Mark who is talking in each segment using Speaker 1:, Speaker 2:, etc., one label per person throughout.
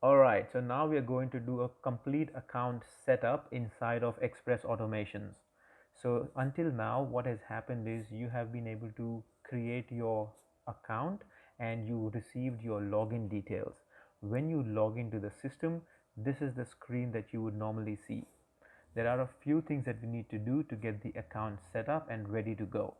Speaker 1: Alright, so now we are going to do a complete account setup inside of Xpress Automations. So until now, what has happened is you have been able to create your account and you received your login details. When you log into the system, this is the screen that you would normally see. There are a few things that we need to do to get the account set up and ready to go.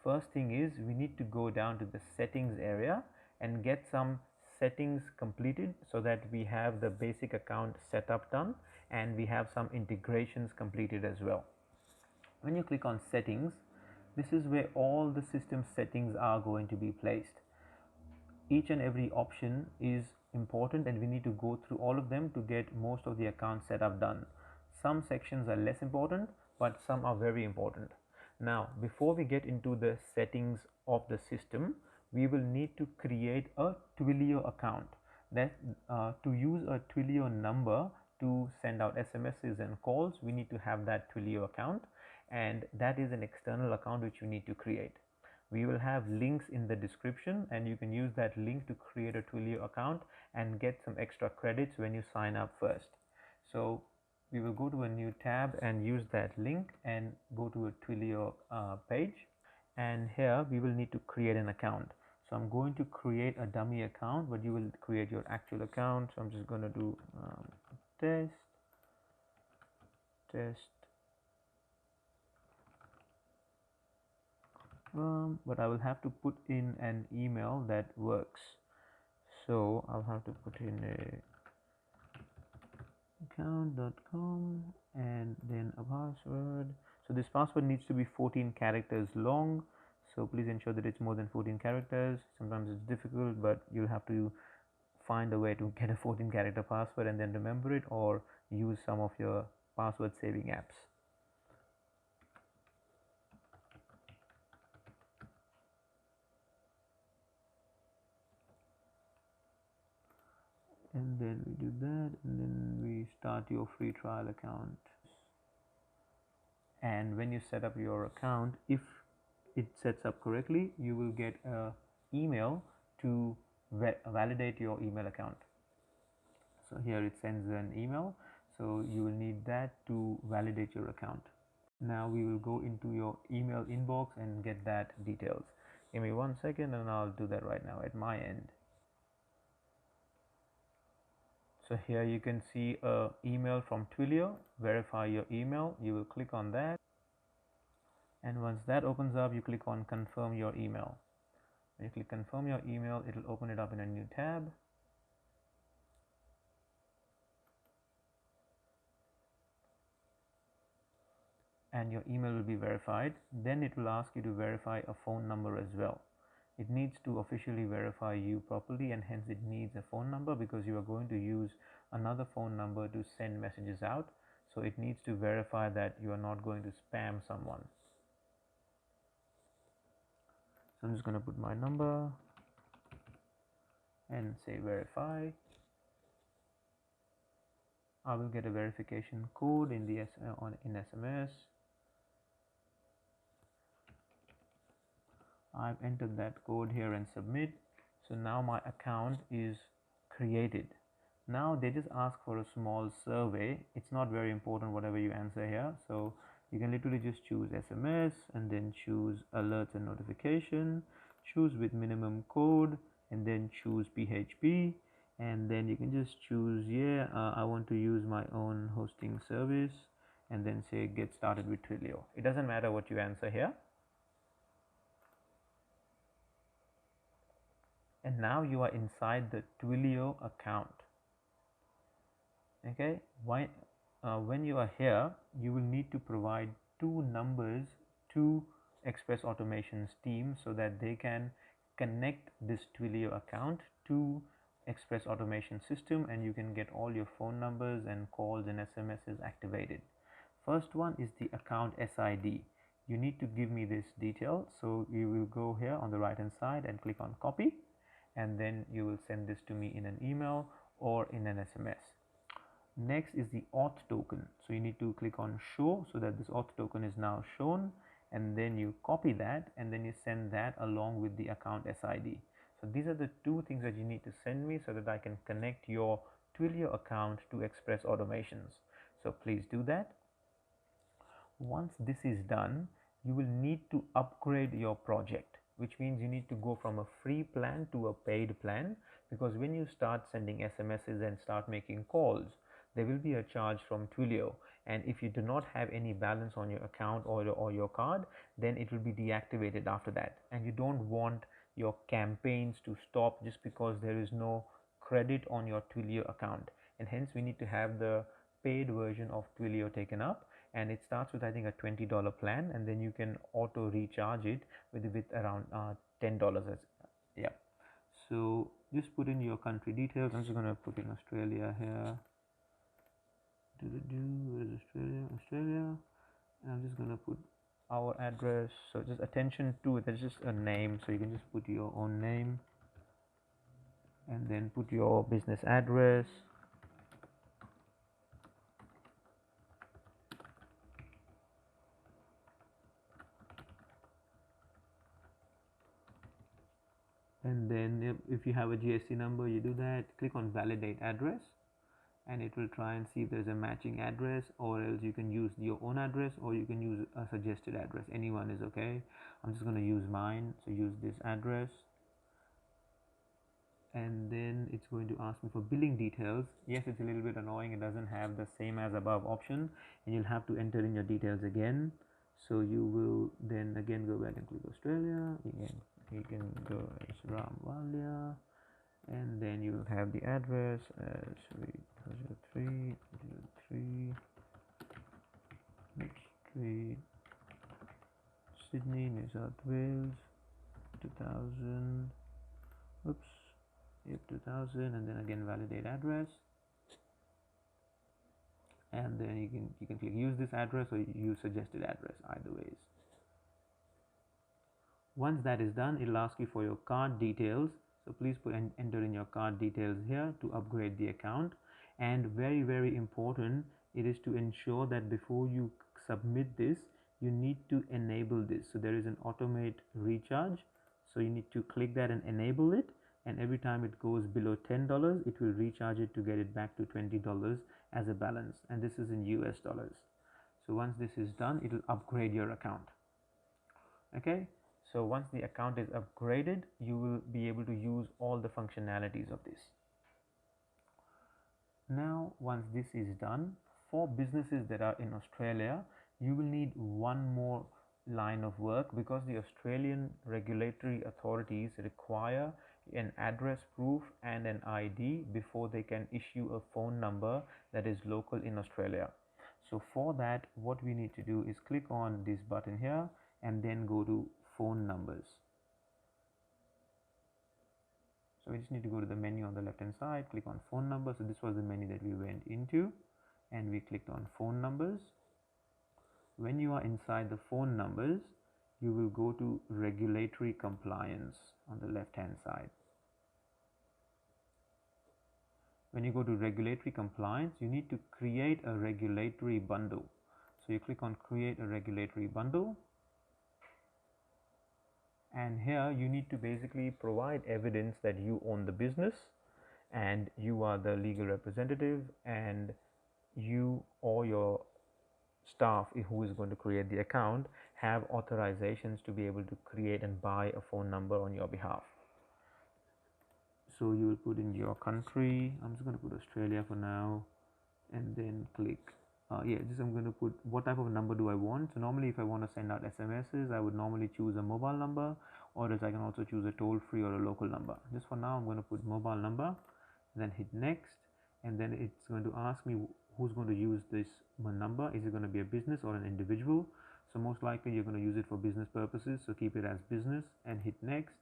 Speaker 1: First thing is we need to go down to the settings area and get some settings completed so that we have the basic account setup done and we have some integrations completed as well. When you click on settings, this is where all the system settings are going to be placed. Each and every option is important and we need to go through all of them to get most of the account setup done. Some sections are less important, but some are very important. Now, before we get into the settings of the system, we will need to create a Twilio account. To use a Twilio number to send out SMSs and calls, we need to have that Twilio account, and that is an external account which we need to create. We will have links in the description and you can use that link to create a Twilio account and get some extra credits when you sign up first. So we will go to a new tab and use that link and go to a Twilio page, and here we will need to create an account. So I'm going to create a dummy account, but you will create your actual account. So I'm just going to do test but I will have to put in an email that works. So I'll have to put in a account.com and then a password. So this password needs to be 14 characters long, so please ensure that it's more than 14 characters. Sometimes it's difficult, but you'll have to find a way to get a 14 character password and then remember it, or use some of your password saving apps. And then we do that, and then we start your free trial account. And when you set up your account, if it sets up correctly, you will get a email to validate your email account. So here it sends an email, so you will need that to validate your account. Now we will go into your email inbox and get that details. Give me 1 second and I'll do that right now at my end. So here you can see a email from Twilio, verify your email. You will click on that, and once that opens up, you click on confirm your email. When you click confirm your email, it will open it up in a new tab. And your email will be verified. Then it will ask you to verify a phone number as well. It needs to officially verify you properly, and hence it needs a phone number because you are going to use another phone number to send messages out. So it needs to verify that you are not going to spam someone. So I'm just going to put my number and say verify. I will get a verification code in the in SMS. I've entered that code here and submit. So now my account is created. Now they just ask for a small survey. It's not very important whatever you answer here. So you can literally just choose SMS and then choose alerts and notification, choose with minimum code, and then choose PHP, and then you can just choose I want to use my own hosting service, and then say get started with Twilio. It doesn't matter what you answer here. And now you are inside the Twilio account. Okay, when you are here, you will need to provide 2 numbers to Xpress Automations team so that they can connect this Twilio account to Xpress Automation system, and you can get all your phone numbers and calls and SMSs activated. First one is the account SID. You need to give me this detail, so you will go here on the right hand side and click on copy, and then you will send this to me in an email or in an SMS. Next is the auth token. So you need to click on show so that this auth token is now shown, and then you copy that and then you send that along with the account SID. So these are the 2 things that you need to send me so that I can connect your Twilio account to Xpress Automations. So please do that. Once this is done, you will need to upgrade your project, which means you need to go from a free plan to a paid plan, because when you start sending SMSs and start making calls, there will be a charge from Twilio, and if you do not have any balance on your account or your card, then it will be deactivated after that, and you don't want your campaigns to stop just because there is no credit on your Twilio account, and hence we need to have the paid version of Twilio taken up, and it starts with I think a $20 plan, and then you can auto recharge it with around $10 as yeah. So just put in your country details. I'm just gonna put in Australia here. Where is Australia, and I'm just gonna put our address. So just attention to it, there's just a name, so you can just put your own name and then put your business address. And then if you have a GST number, you do that, click on validate address, and it will try and see if there's a matching address, or else you can use your own address, or you can use a suggested address. Anyone is okay. I'm just going to use mine, so use this address, and then it's going to ask me for billing details. Yes, it's a little bit annoying, it doesn't have the same as above option, and you'll have to enter in your details again. So you will then again go back and click Australia. Again, you can go as Ram Valia, and then you will have the address as 03 Street, Sydney, New South Wales, 2000. Oops, yep, 2000, and then again validate address, and then you can click use this address or use suggested address, either ways. Once that is done, it'll ask you for your card details, so please enter in your card details here to upgrade the account. And very, very important, it is to ensure that before you submit this, you need to enable this. So there is an automate recharge, so you need to click that and enable it, and every time it goes below $10, it will recharge it to get it back to $20 as a balance, and this is in US dollars. So once this is done, it will upgrade your account. Okay, so once the account is upgraded, you will be able to use all the functionalities of this. Now once this is done, for businesses that are in Australia, you will need one more line of work, because the Australian regulatory authorities require an address proof and an ID before they can issue a phone number that is local in Australia. So for that, what we need to do is click on this button here and then go to phone numbers. So we just need to go to the menu on the left hand side, click on phone numbers. So this was the menu that we went into, and we clicked on phone numbers. When you are inside the phone numbers, you will go to regulatory compliance on the left hand side. When you go to regulatory compliance, you need to create a regulatory bundle. So you click on create a regulatory bundle, and here you need to basically provide evidence that you own the business and you are the legal representative, and you or your staff who is going to create the account have authorizations to be able to create and buy a phone number on your behalf. So you will put in your country. I'm just going to put Australia for now, and then click I'm going to put what type of number do I want. So normally if I want to send out SMSs, I would normally choose a mobile number, or else I can also choose a toll-free or a local number. Just for now, I'm going to put mobile number, then hit next, and then it's going to ask me who's going to use this number. Is it going to be a business or an individual? So most likely you're going to use it for business purposes, so keep it as business and hit next.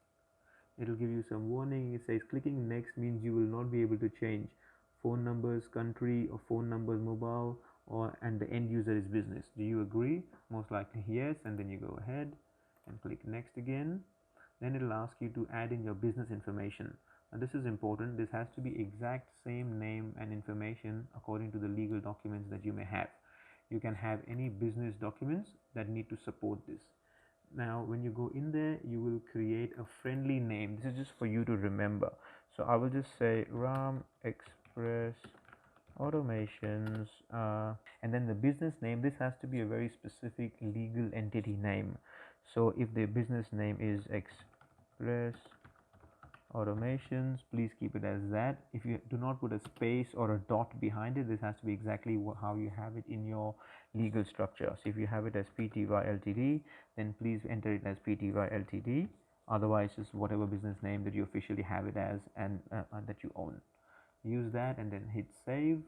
Speaker 1: It will give you some warning. It says clicking next means you will not be able to change phone numbers, country, or phone numbers mobile, and the end user is business. Do you agree? Most likely yes, and then you go ahead and click next again. Then it will ask you to add in your business information. Now this is important. This has to be exact same name and information according to the legal documents that you may have. You can have any business documents that need to support this. Now when you go in there, you will create a friendly name. This is just for you to remember. So I will just say Ram Xpress Xpress Automations, and then the business name, this has to be a very specific legal entity name. So if the business name is Xpress Automations, please keep it as that. If you do not put a space or a dot behind it, this has to be exactly how you have it in your legal structure. So if you have it as Pty Ltd, then please enter it as Pty Ltd. Otherwise, just whatever business name that you officially have it as and that you own. Use that and then hit save.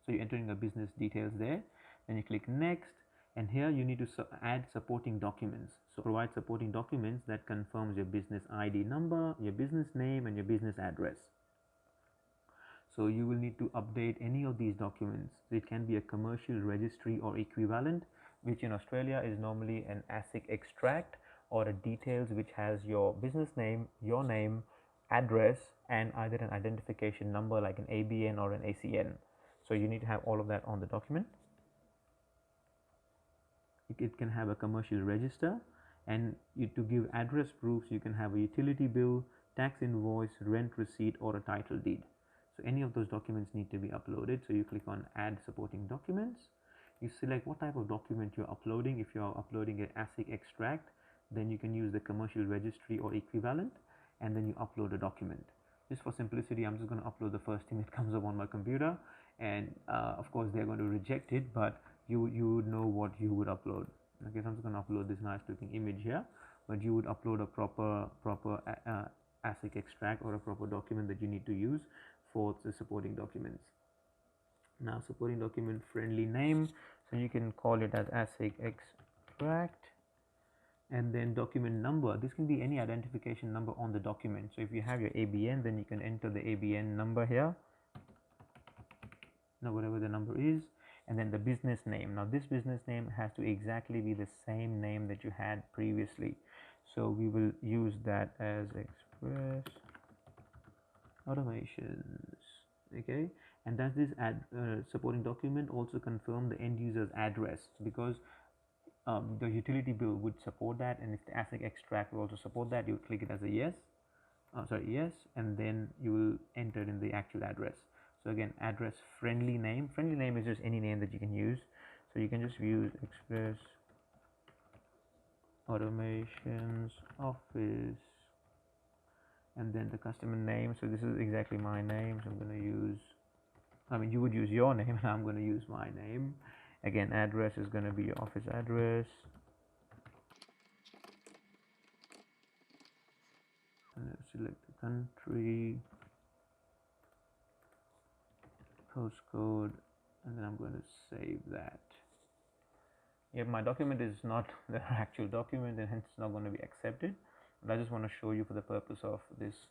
Speaker 1: So you're entering the business details there. Then you click next, and here you need to add supporting documents. So provide supporting documents that confirms your business ID number, your business name, and your business address. So you will need to update any of these documents. It can be a commercial registry or equivalent, which in Australia is normally an ASIC extract or a details which has your business name, your name, address, and either an identification number like an ABN or an ACN. So you need to have all of that on the document. It can have a commercial register, and to give address proofs, you can have a utility bill, tax invoice, rent receipt, or a title deed. So any of those documents need to be uploaded. So you click on add supporting documents. You select what type of document you're uploading. If you're uploading an ASIC extract, then you can use the commercial registry or equivalent, and then you upload a document. Just for simplicity, I'm just going to upload the first thing that comes up on my computer, and of course they're going to reject it, but you would know what you would upload. Okay, so I'm just going to upload this nice looking image here, but you would upload a proper ASIC extract or a proper document that you need to use for the supporting documents. Now, supporting document friendly name, so you can call it as ASIC extract. And then document number, this can be any identification number on the document. So if you have your ABN, then you can enter the ABN number here, now whatever the number is. And then the business name, now this business name has to exactly be the same name that you had previously. So we will use that as Xpress Automations. Okay, and does this supporting document also confirm the end user's address? Because the utility bill would support that, and if the ASIC extract will also support that, you will click it as a yes, yes, and then you will enter in the actual address. So again, address friendly name. Friendly name is just any name that you can use. So you can just use Xpress Automations Office, and then the customer name. So this is exactly my name. So I'm going to use, you would use your name, and I'm going to use my name. Again, address is going to be your office address. And select the country, postcode, and then I'm going to save that. Yeah, my document is not the actual document, and hence it's not going to be accepted. But I just want to show you for the purpose of this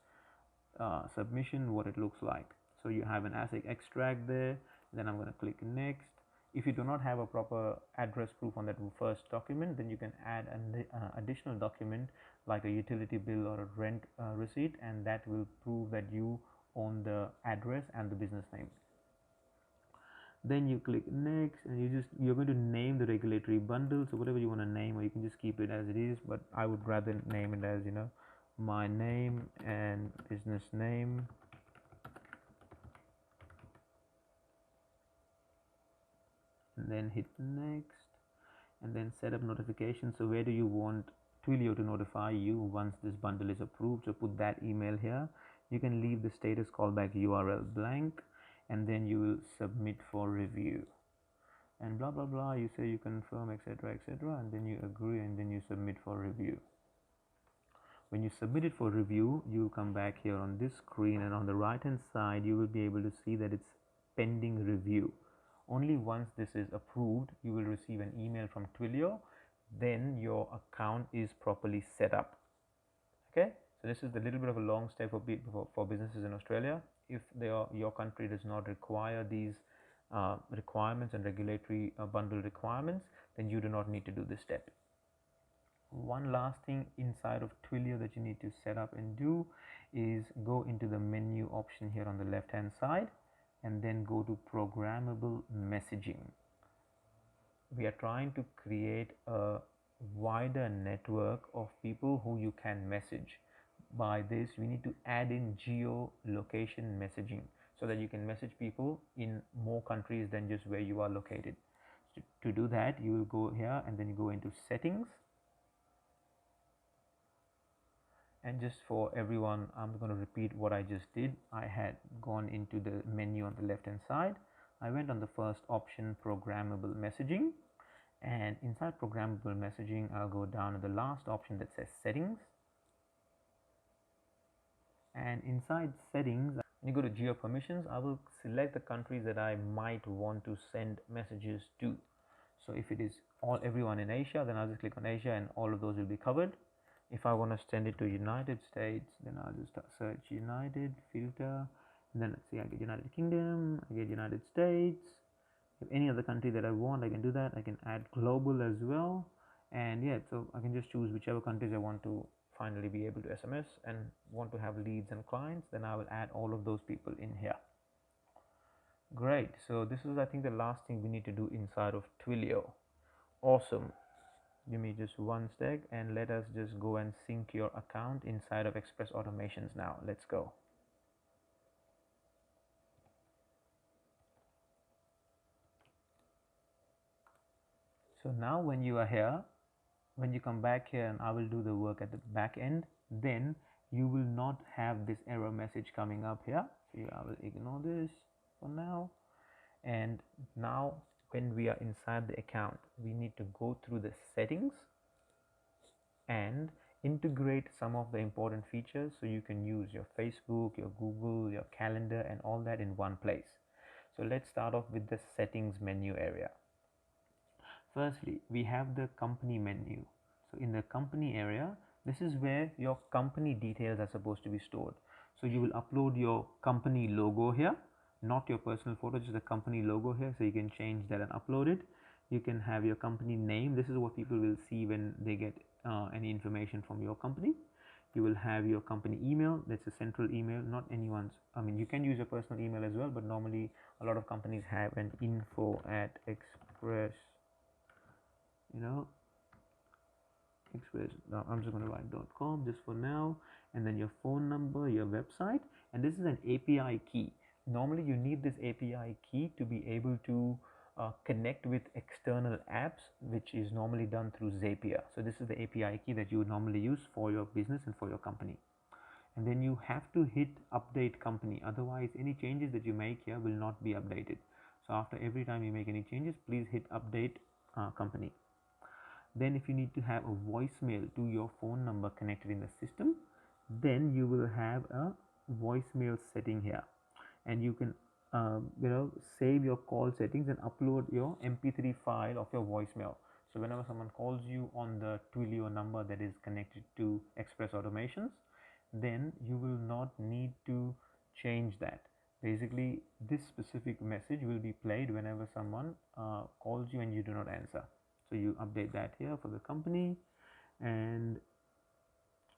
Speaker 1: submission what it looks like. So you have an ASIC extract there. Then I'm going to click next. If you do not have a proper address proof on that first document, then you can add an additional document like a utility bill or a rent receipt, and that will prove that you own the address and the business name. Then you click next, and you're going to name the regulatory bundle. So whatever you want to name, or you can just keep it as it is, but I would rather name it as, my name and business name. And then hit next, and then set up notification. So where do you want Twilio to notify you once this bundle is approved? So put that email here. You can leave the status callback URL blank, and then you will submit for review, and blah blah blah. You say you confirm, etc., etc., and then you agree, and then you submit for review. When you submit it for review, you come back here on this screen, and on the right hand side you will be able to see that it's pending review. Only once this is approved, you will receive an email from Twilio, then your account is properly set up. Okay, so this is a little bit of a long step for businesses in Australia. If your country does not require these requirements and regulatory bundle requirements, then you do not need to do this step. One last thing inside of Twilio that you need to set up and do is go into the menu option here on the left hand side, and then go to programmable messaging. We are trying to create a wider network of people who you can message. by this, we need to add in geolocation messaging so that you can message people in more countries than just where you are located. To do that, you will go here and then you go into settings. And just for everyone, I'm going to repeat what I just did. I had gone into the menu on the left hand side. I went on the first option, programmable messaging, and inside programmable messaging, I'll go down to the last option that says settings. And inside settings, when you go to geo permissions, I will select the countries that I might want to send messages to. So if it is everyone in Asia, then I'll just click on Asia and all of those will be covered. If I want to send it to United States, then I'll just search United, filter, and then let's see, I get United Kingdom, I get United States. If any other country that I want, I can do that. I can add global as well, and yeah, so I can just choose whichever countries I want to finally be able to SMS and want to have leads and clients. Then I will add all of those people in here. Great. So this is, I think, the last thing we need to do inside of Twilio. Awesome. Give me just one sec and let us just go and sync your account inside of Xpress Automations now. Let's go. So now when you are here, when you come back here and I will do the work at the back end, then you will not have this error message coming up here. So I will ignore this for now. And now when we are inside the account, we need to go through the settings and integrate some of the important features so you can use your Facebook, your Google, your calendar, and all that in one place. So let's start off with the settings menu area. Firstly, we have the company menu. So in the company area, this is where your company details are supposed to be stored. So you will upload your company logo here, not your personal photo, just the company logo here. So you can change that and upload it. You can have your company name. This is what people will see when they get any information from your company. You will have your company email. That's a central email, not anyone's. I mean, you can use your personal email as well, but normally a lot of companies have an info@Xpress, Xpress. Now I'm just going to write .com just for now, and then your phone number, your website, and this is an API key. Normally you need this API key to be able to connect with external apps, which is normally done through Zapier. So this is the API key that you would normally use for your business and for your company. And then you have to hit update company, otherwise any changes that you make here will not be updated. So after every time you make any changes, please hit update company. Then if you need to have a voicemail to your phone number connected in the system, then you will have a voicemail setting here, and you can save your call settings and upload your mp3 file of your voicemail. So whenever someone calls you on the Twilio number that is connected to Xpress Automations, then you will not need to change that. Basically, this specific message will be played whenever someone calls you and you do not answer. So you update that here for the company, and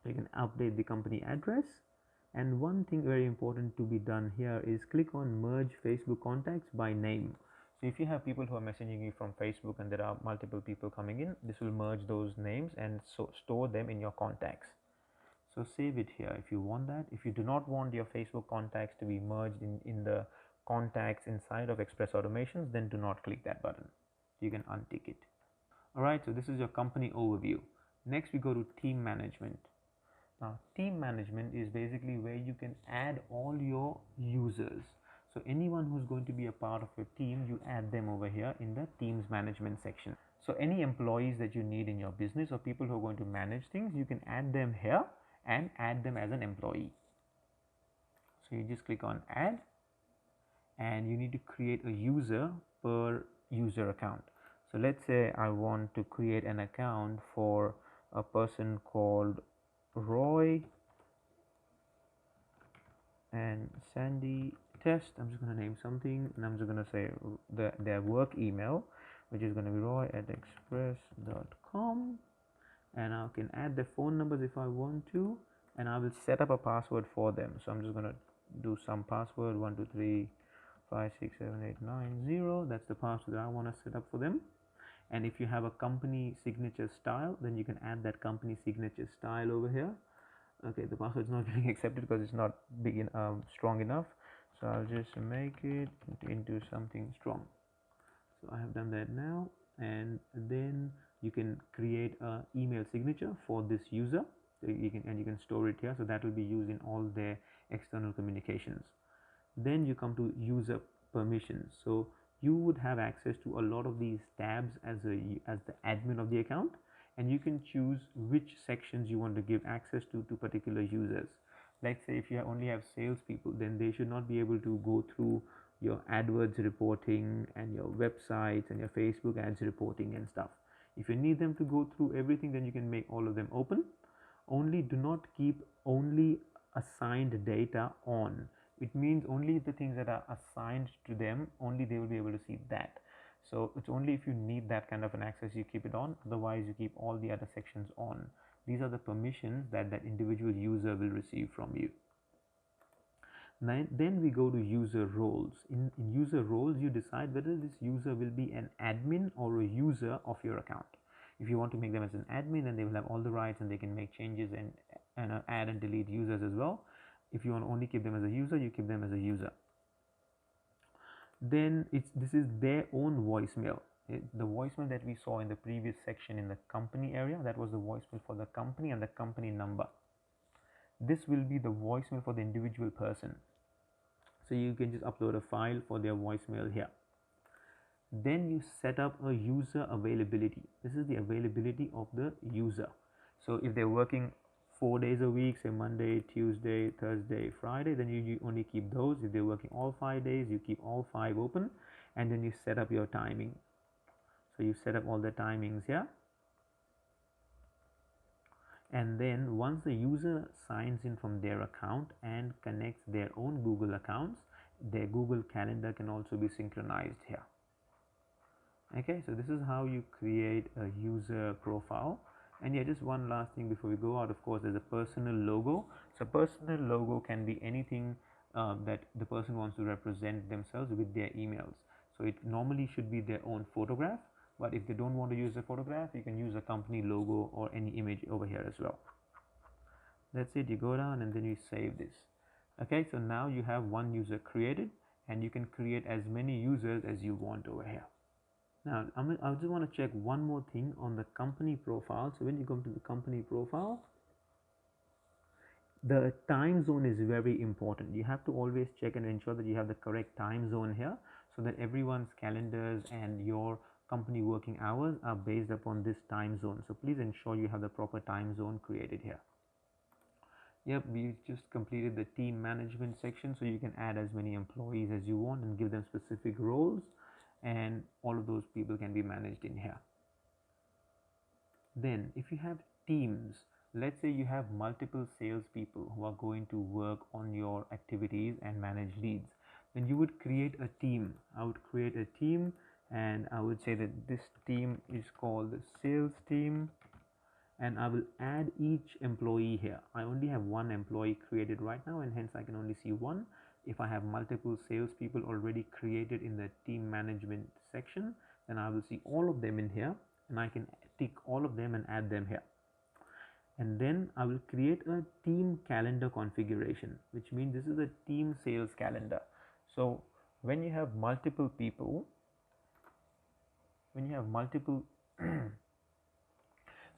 Speaker 1: you can update the company address. And one thing very important to be done here is click on merge Facebook contacts by name. So if you have people who are messaging you from Facebook and there are multiple people coming in, this will merge those names and so store them in your contacts. So save it here if you want that. If you do not want your Facebook contacts to be merged in the contacts inside of Xpress Automations, then do not click that button. You can untick it. Alright, so this is your company overview. Next we go to team management. Now team management is basically where you can add all your users. So anyone who's going to be a part of your team, you add them over here in the teams management section. So any employees that you need in your business or people who are going to manage things, you can add them here and add them as an employee. So you just click on add, and you need to create a user per user account. So let's say I want to create an account for a person called Roy and Sandy Test. I'm just going to name something, and I'm just going to say their work email, which is going to be roy@xpress.com, and I can add their phone numbers if I want to, and I will set up a password for them. So I'm just going to do some password 123567890. That's the password that I want to set up for them. And if you have a company signature style, then you can add that company signature style over here. Okay, the password is not getting accepted because it's not strong enough. So I'll just make it into something strong. So I have done that now, and then you can create a email signature for this user. So you can store it here, so that will be used in all their external communications. Then you come to user permissions. So you would have access to a lot of these tabs as the admin of the account, and you can choose which sections you want to give access to particular users. Let's say if you only have salespeople, then they should not be able to go through your AdWords reporting and your websites and your Facebook ads reporting and stuff. If you need them to go through everything, then you can make all of them open. Only do not keep only assigned data on. It means only the things that are assigned to them, only they will be able to see that. So it's only if you need that kind of an access you keep it on, otherwise you keep all the other sections on. These are the permissions that that individual user will receive from you. Then we go to user roles. In user roles, you decide whether this user will be an admin or a user of your account. If you want to make them as an admin, then they will have all the rights and they can make changes and add and delete users as well. If you want to only keep them as a user, you keep them as a user. Then this is their own voicemail. The voicemail that we saw in the previous section in the company area, that was the voicemail for the company and the company number. This will be the voicemail for the individual person. So you can just upload a file for their voicemail here. Then you set up a user availability. This is the availability of the user. So if they're working 4 days a week, say Monday, Tuesday, Thursday, Friday, then you only keep those. If they're working all 5 days, you keep all 5 open, and then you set up your timing. So you set up all the timings here. And then once the user signs in from their account and connects their own Google accounts, their Google Calendar can also be synchronized here. Okay, so this is how you create a user profile. And yeah, just one last thing before we go out. Of course, there's a personal logo. So personal logo can be anything that the person wants to represent themselves with their emails. So it normally should be their own photograph, but if they don't want to use a photograph, you can use a company logo or any image over here as well. That's it. You go down and then you save this. Okay, so now you have one user created, and you can create as many users as you want over here. Now I just want to check one more thing on the company profile. So when you come to the company profile, the time zone is very important. You have to always check and ensure that you have the correct time zone here, so that everyone's calendars and your company working hours are based upon this time zone. So please ensure you have the proper time zone created here. Yep, we just completed the team management section, so you can add as many employees as you want and give them specific roles, and all of those people can be managed in here. Then if you have teams, let's say you have multiple salespeople who are going to work on your activities and manage leads, then you would create a team. I would create a team, and I would say that this team is called the sales team, and I will add each employee here. I only have one employee created right now, and hence I can only see one. If I have multiple salespeople already created in the team management section, then I will see all of them in here, and I can tick all of them and add them here. And then I will create a team calendar configuration, which means this is a team sales calendar. So when you have multiple people,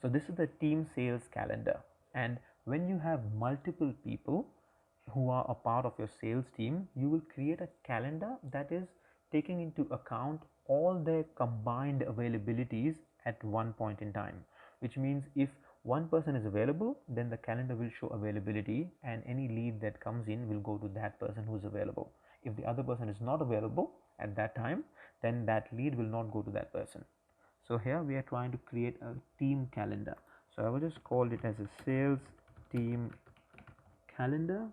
Speaker 1: so this is the team sales calendar, and when you have multiple people who are a part of your sales team, you will create a calendar that is taking into account all their combined availabilities at one point in time, which means if one person is available, then the calendar will show availability, and any lead that comes in will go to that person who's available. If the other person is not available at that time, then that lead will not go to that person. So here we are trying to create a team calendar. So I will just call it as a sales team calendar.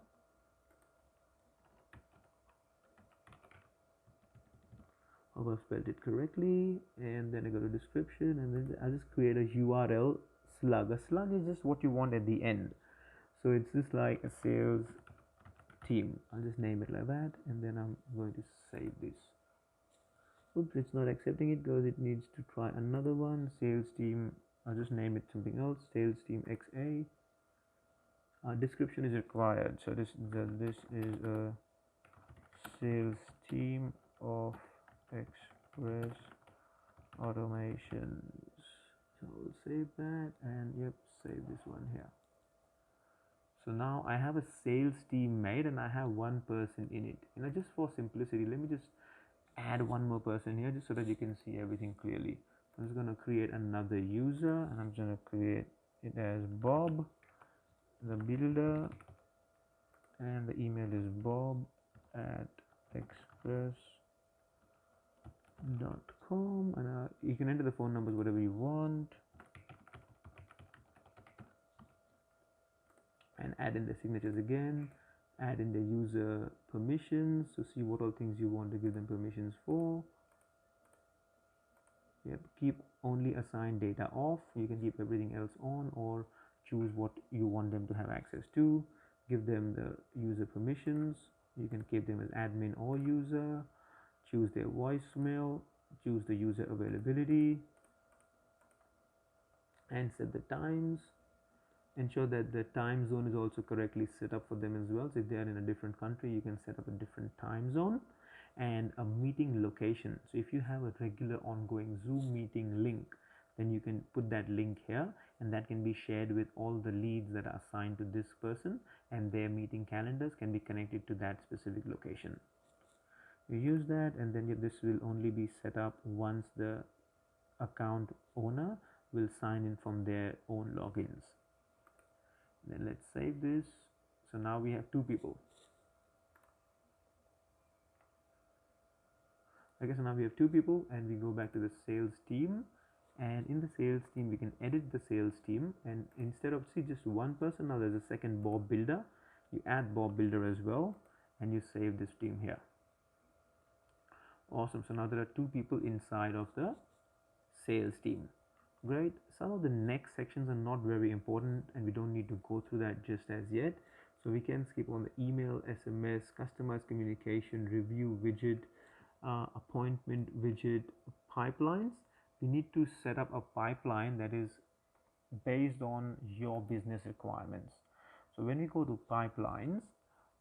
Speaker 1: Hope I've spelled it correctly, and then I go to description, and then I'll just create a URL slug. A slug is just what you want at the end. So it's just like a sales team. I'll just name it like that, and then I'm going to save this. Oops, it's not accepting it because it needs to try another one. Sales team, I'll just name it something else. Sales team XA. Description is required. So this is a sales team of Xpress Automations. So we'll save that, and yep, save this one here. So now I have a sales team made and I have one person in it. Just for simplicity, let me just add one more person here just so that you can see everything clearly. I'm just going to create another user, and I'm just going to create it as Bob, the builder, and the email is bob@xpress.com, and you can enter the phone numbers whatever you want, and add in the signatures again, add in the user permissions to see what all things you want to give them permissions for. Yep, keep only assigned data off. You can keep everything else on, or choose what you want them to have access to. Give them the user permissions. You can keep them as admin or user. Choose their voicemail. Choose the user availability, and set the times. Ensure that the time zone is also correctly set up for them as well. So if they are in a different country, you can set up a different time zone, and a meeting location. So if you have a regular ongoing Zoom meeting link, then you can put that link here, and that can be shared with all the leads that are assigned to this person, and their meeting calendars can be connected to that specific location. You use that, and then this will only be set up once the account owner will sign in from their own logins. Then let's save this. So now we have two people. Okay, so now we have two people, and we go back to the sales team, and in the sales team we can edit the sales team, and instead of just one person, now there's a second Bob builder. You add Bob builder as well, and you save this team here. Awesome. So now there are two people inside of the sales team. Great. Some of the next sections are not very important, and we don't need to go through that just as yet. So we can skip on the email, SMS, customized communication, review widget, appointment widget, pipelines. We need to set up a pipeline that is based on your business requirements. So when we go to pipelines,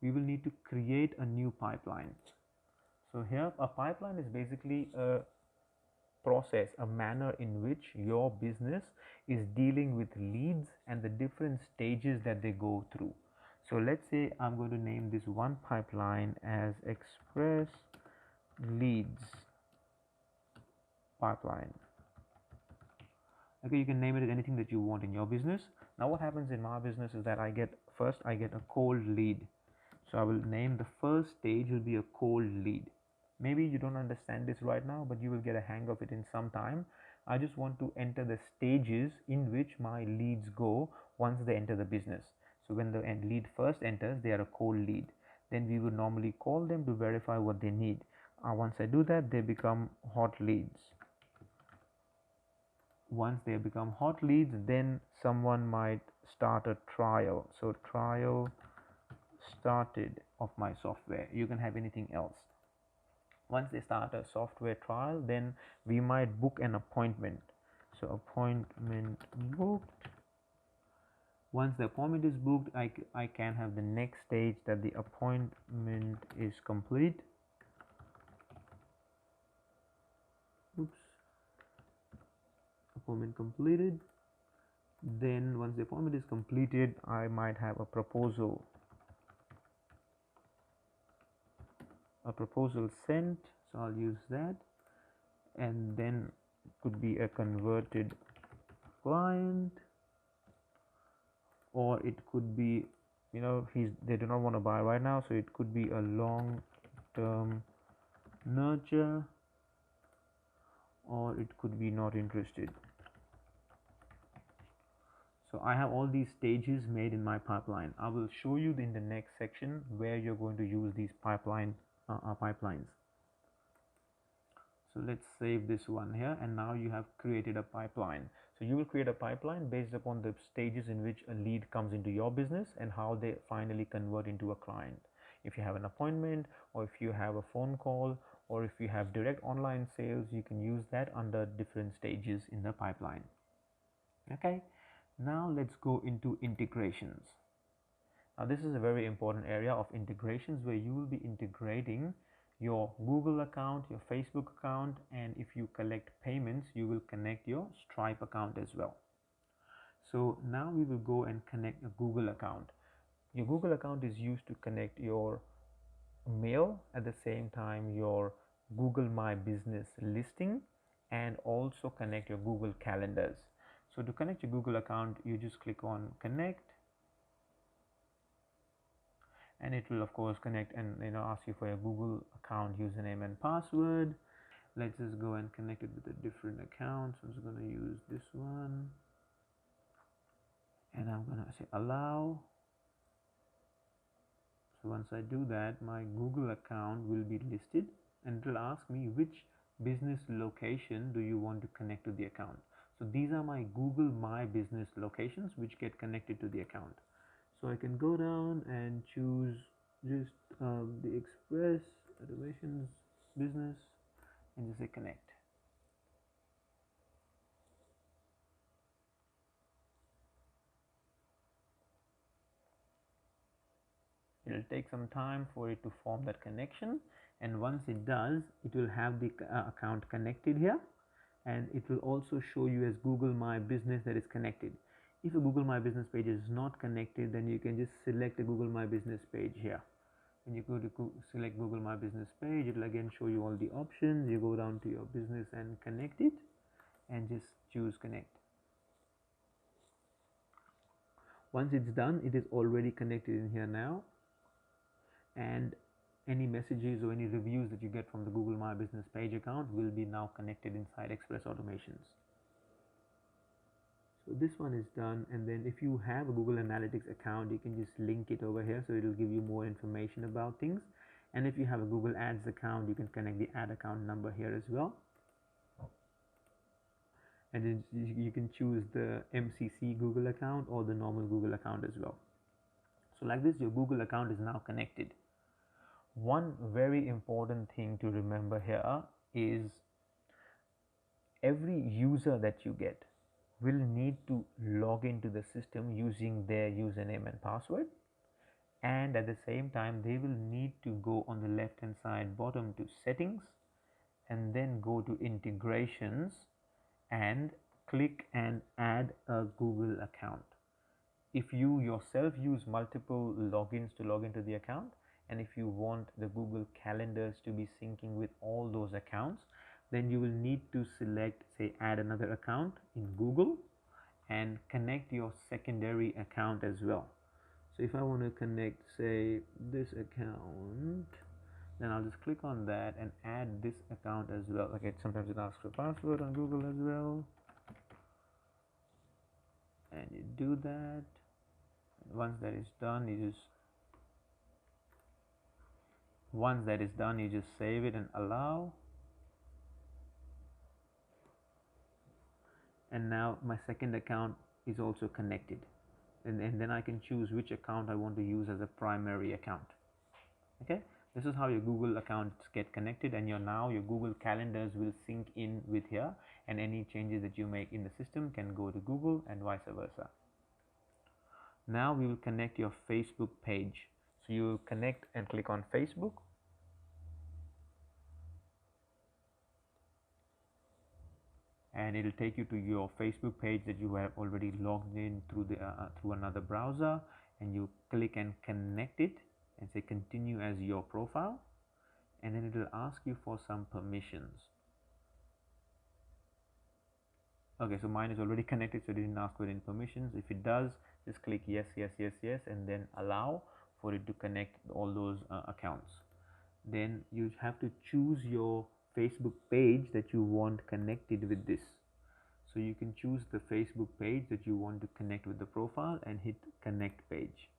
Speaker 1: we will need to create a new pipeline. So here a pipeline is basically a process, a manner in which your business is dealing with leads and the different stages that they go through. So let's say I'm going to name this one pipeline as Express Leads Pipeline. Okay, you can name it anything that you want in your business. Now what happens in my business is that I get a cold lead. So I will name the first stage will be a cold lead. Maybe you don't understand this right now, but you will get a hang of it in some time. I just want to enter the stages in which my leads go once they enter the business. So when the lead first enters, they are a cold lead. Then we would normally call them to verify what they need. Once I do that, they become hot leads. Once they become hot leads, then someone might start a trial. So trial started of my software. You can have anything else. Once they start a software trial, then we might book an appointment. So appointment booked. Once the appointment is booked, I can have the next stage that the appointment is complete. Oops. Appointment completed. Then once the appointment is completed, I might have a proposal sent, so I'll use that, and then it could be a converted client, or it could be, they do not want to buy right now, so it could be a long-term nurture, or it could be not interested. So I have all these stages made in my pipeline. I will show you in the next section where you're going to use these pipelines. So let's save this one here, and now you have created a pipeline. So you will create a pipeline based upon the stages in which a lead comes into your business and how they finally convert into a client. If you have an appointment, or if you have a phone call, or if you have direct online sales, you can use that under different stages in the pipeline. Okay, now let's go into integrations. Now this is a very important area of integrations where you will be integrating your Google account, your Facebook account, and if you collect payments, you will connect your Stripe account as well. So now we will go and connect a Google account. Your Google account is used to connect your mail, at the same time your Google My Business listing, and also connect your Google calendars. So to connect your Google account, you just click on connect, and it will of course connect and ask you for your Google account username and password. Let's just go and connect it with a different account. So I'm just going to use this one, and I'm going to say allow. So once I do that, my Google account will be listed, and it will ask me which business location do you want to connect to the account. So these are my Google My Business locations which get connected to the account. So I can go down and choose just the Xpress Automations business and just say connect. It'll take some time for it to form that connection, and once it does, it will have the account connected here, and it will also show you as Google My Business that is connected. If a Google My Business page is not connected, then you can just select the Google My Business page here. When you go to select Google My Business page, it will again show you all the options. You go down to your business and connect it, and just choose connect. Once it's done, it is already connected in here now, and any messages or any reviews that you get from the Google My Business page account will be now connected inside Xpress Automations. So this one is done, and then if you have a Google Analytics account, you can just link it over here, so it will give you more information about things. And if you have a Google Ads account, you can connect the ad account number here as well, and then you can choose the MCC Google account or the normal Google account as well. So like this, your Google account is now connected. One very important thing to remember here is every user that you get will need to log into the system using their username and password, and at the same time they will need to go on the left hand side bottom to settings, and then go to integrations and click and add a Google account. If you yourself use multiple logins to log into the account, and if you want the Google calendars to be syncing with all those accounts, then you will need to select, say, add another account in Google and connect your secondary account as well. So if I want to connect, say, this account, then I'll just click on that and add this account as well. Okay, sometimes it asks for password on Google as well, and you do that. Once that is done, you just save it and allow. And now my second account is also connected, and then I can choose which account I want to use as a primary account. Okay, this is how your Google accounts get connected, and your Google calendars will sync in with here, and any changes that you make in the system can go to Google and vice versa. Now we will connect your Facebook page. So you will connect and click on Facebook, and it will take you to your Facebook page that you have already logged in through another browser, and you click and connect it and say continue as your profile, and then it will ask you for some permissions. Okay, so mine is already connected, so it didn't ask for any permissions. If it does, just click yes, yes, yes, yes, and then allow for it to connect all those accounts. Then you have to choose your Facebook page that you want connected with this. So you can choose the Facebook page that you want to connect with the profile and hit connect page.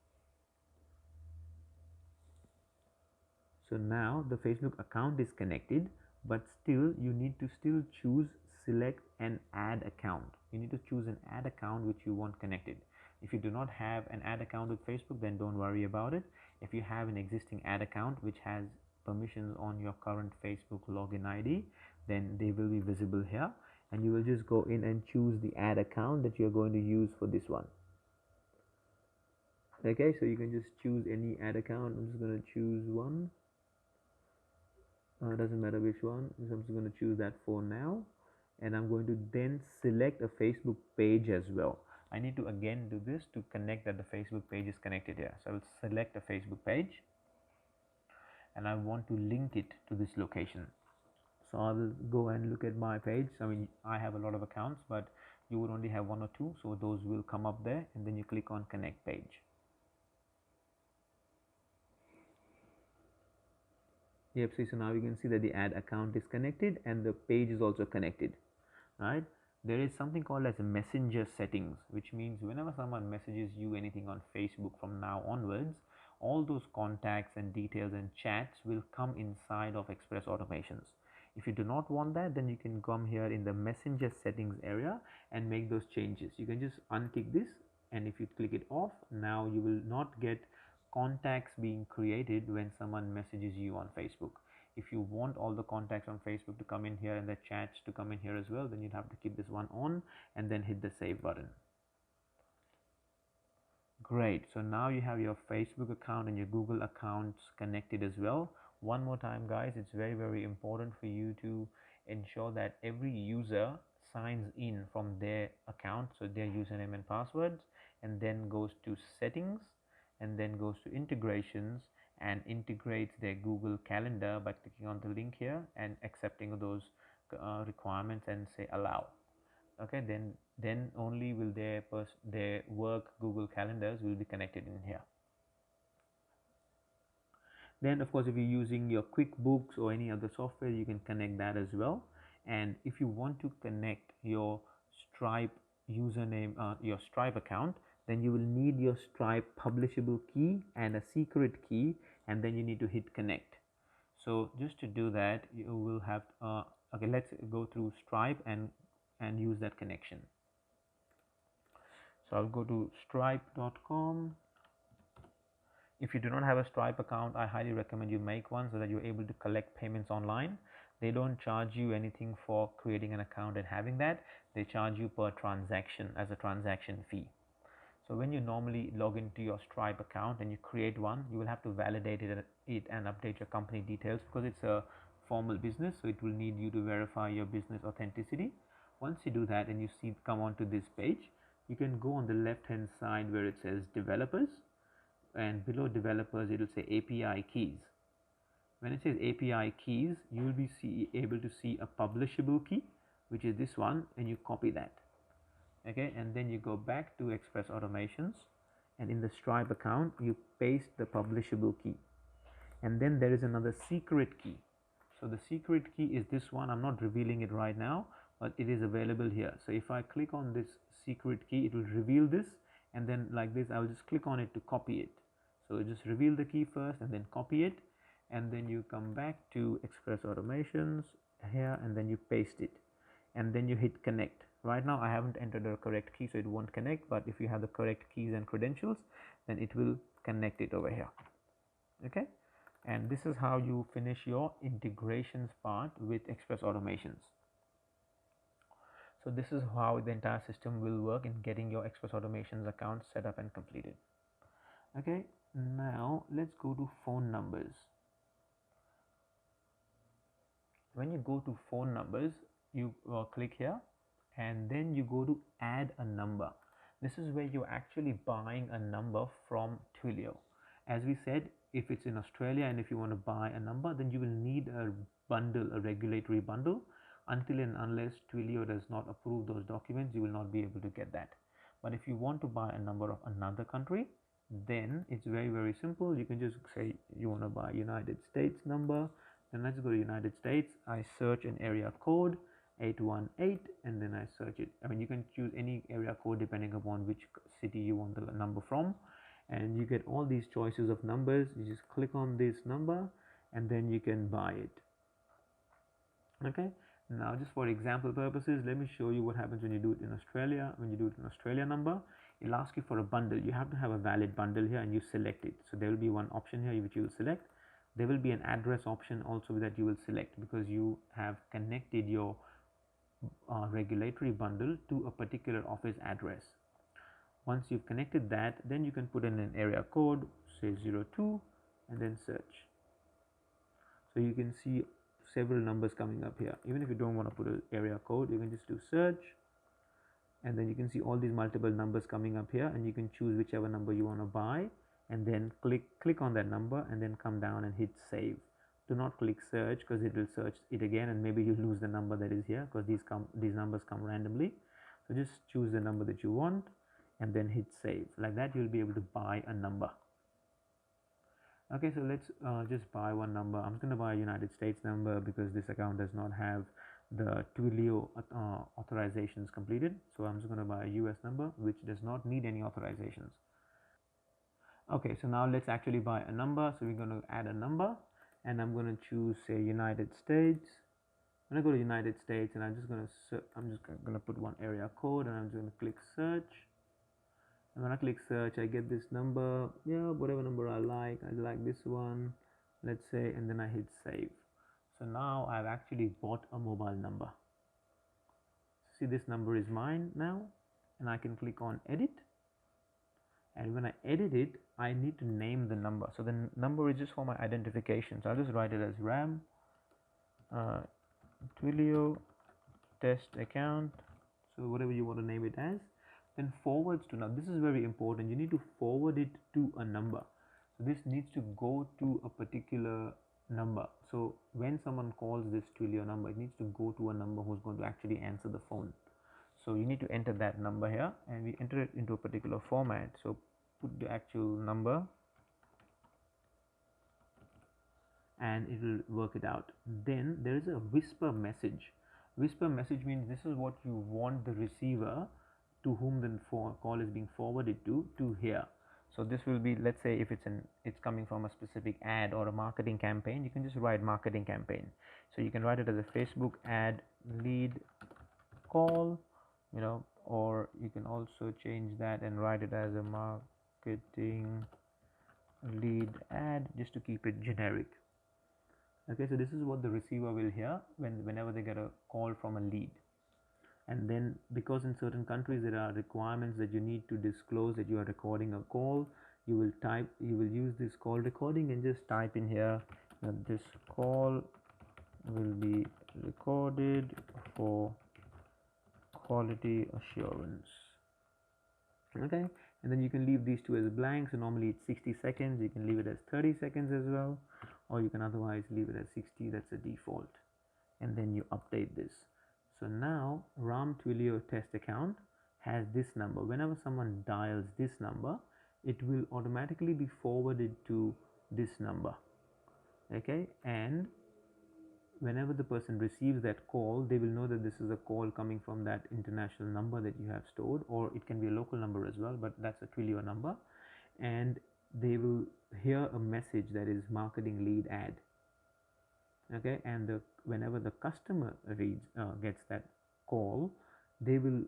Speaker 1: So now the Facebook account is connected, but still you need to choose select an ad account. You need to choose an ad account which you want connected. If you do not have an ad account with Facebook, then don't worry about it. If you have an existing ad account which has permissions on your current Facebook login ID, then they will be visible here, and you will just go in and choose the ad account that you're going to use for this one. Okay, so you can just choose any ad account. I'm just going to choose one. Doesn't matter which one, so I'm just going to choose that for now, and I'm going to then select a Facebook page as well. I need to again do this to connect that the Facebook page is connected here. So I will select a Facebook page and I want to link it to this location. So I will go and look at my page. I mean, I have a lot of accounts, but you would only have one or two, so those will come up there, and then you click on connect page. Yep, so now you can see that the ad account is connected and the page is also connected, right? There is something called as a messenger settings, which means whenever someone messages you anything on Facebook from now onwards, all those contacts and details and chats will come inside of Xpress Automations. If you do not want that, then you can come here in the messenger settings area and make those changes. You can just untick this, and if you click it off, now you will not get contacts being created when someone messages you on Facebook. If you want all the contacts on Facebook to come in here and the chats to come in here as well, then you'd have to keep this one on and then hit the save button. Great, so now you have your Facebook account and your Google accounts connected as well. One more time, guys, it's very important for you to ensure that every user signs in from their account, so their username and passwords, and then goes to settings, and then goes to integrations and integrates their Google Calendar by clicking on the link here and accepting those requirements and say allow. Okay, then only will their work Google Calendars will be connected in here. Then of course, if you're using your QuickBooks or any other software, you can connect that as well. And if you want to connect your Stripe username, your Stripe account, then you will need your Stripe publishable key and a secret key, and then you need to hit connect. So just to do that, you will have okay, let's go through Stripe and use that connection. So I'll go to stripe.com. If you do not have a Stripe account, I highly recommend you make one so that you're able to collect payments online. They don't charge you anything for creating an account and having that. They charge you per transaction as a transaction fee. So when you normally log into your Stripe account and you create one, you will have to validate it and update your company details because it's a formal business, so it will need you to verify your business authenticity. Once you do that and you see come onto this page, you can go on the left hand side where it says developers, and below developers it will say API keys. When it says API keys, you will be able to see a publishable key, which is this one, and you copy that. Okay, and then you go back to Xpress Automations, and in the Stripe account you paste the publishable key, and then there is another secret key. So the secret key is this one. I'm not revealing it right now, but it is available here. So if I click on this secret key, it will reveal this, and then like this I'll just click on it to copy it. So just reveal the key first and then copy it, and then you come back to Xpress Automations here and then you paste it, and then you hit connect. Right now I haven't entered the correct key, so it won't connect, but if you have the correct keys and credentials, then it will connect it over here. Okay, and this is how you finish your integrations part with Xpress Automations. So this is how the entire system will work in getting your Xpress Automations account set up and completed. Okay, now let's go to phone numbers. When you go to phone numbers, you click here and then you go to add a number. This is where you're actually buying a number from Twilio. As we said, if it's in Australia and if you want to buy a number, then you will need a bundle, a regulatory bundle. Until and unless Twilio does not approve those documents, you will not be able to get that. But if you want to buy a number of another country, then it's very simple. You can just say you want to buy United States number. Then let's go to United States. I search an area code 818 and then I search it. I mean, you can choose any area code depending upon which city you want the number from, and you get all these choices of numbers. You just click on this number and then you can buy it. Okay, now just for example purposes, let me show you what happens when you do it in Australia. When you do it in Australia number, it'll ask you for a bundle. You have to have a valid bundle here and you select it. So there will be one option here which you will select. There will be an address option also that you will select because you have connected your regulatory bundle to a particular office address. Once you've connected that, then you can put in an area code, say 02, and then search. So you can see several numbers coming up here. Even if you don't want to put an area code, you can just do search, and then you can see all these multiple numbers coming up here, and you can choose whichever number you want to buy, and then click on that number, and then come down and hit save. Do not click search, because it will search it again, and maybe you lose the number that is here, because these numbers come randomly. So just choose the number that you want, and then hit save. Like that, you'll be able to buy a number. Okay, so let's just buy one number. I'm going to buy a United States number because this account does not have the Twilio authorizations completed. So I'm just going to buy a US number which does not need any authorizations. Okay, so now let's actually buy a number. So we're going to add a number, and I'm going to choose, say, United States. I'm going to go to United States, and I'm just going to put one area code, and I'm just going to click search. And when I click search, I get this number, whatever number I like this one, let's say, and then I hit save. So now I've actually bought a mobile number. See, this number is mine now, and I can click on edit. And when I edit it, I need to name the number. So the number is just for my identification. So I'll just write it as RAM Twilio test account. So whatever you want to name it as. Then forwards to, now this is very important, you need to forward it to a number. So this needs to go to a particular number. So when someone calls this Twilio number, it needs to go to a number who's going to actually answer the phone. So you need to enter that number here, and we enter it into a particular format. So put the actual number, and it will work it out. Then there is a whisper message. Whisper message means this is what you want the receiver to whom the call is being forwarded to hear. So this will be, let's say, if it's coming from a specific ad or a marketing campaign, you can just write marketing campaign. So you can write it as a Facebook ad lead call, or you can also change that and write it as a marketing lead ad, just to keep it generic. Okay, so this is what the receiver will hear whenever they get a call from a lead. And then, because in certain countries there are requirements that you need to disclose that you are recording a call, you will use this call recording and just type in here that this call will be recorded for quality assurance. Okay, and then you can leave these two as blank. So normally it's 60 seconds, you can leave it as 30 seconds as well, or you can otherwise leave it as 60. That's the default. And then you update this. So now RAM Twilio test account has this number. Whenever someone dials this number, it will automatically be forwarded to this number. Okay, and whenever the person receives that call, they will know that this is a call coming from that international number that you have stored, or it can be a local number as well, but that's a Twilio number, and they will hear a message that is marketing lead ad. Okay, and whenever the customer gets that call, they will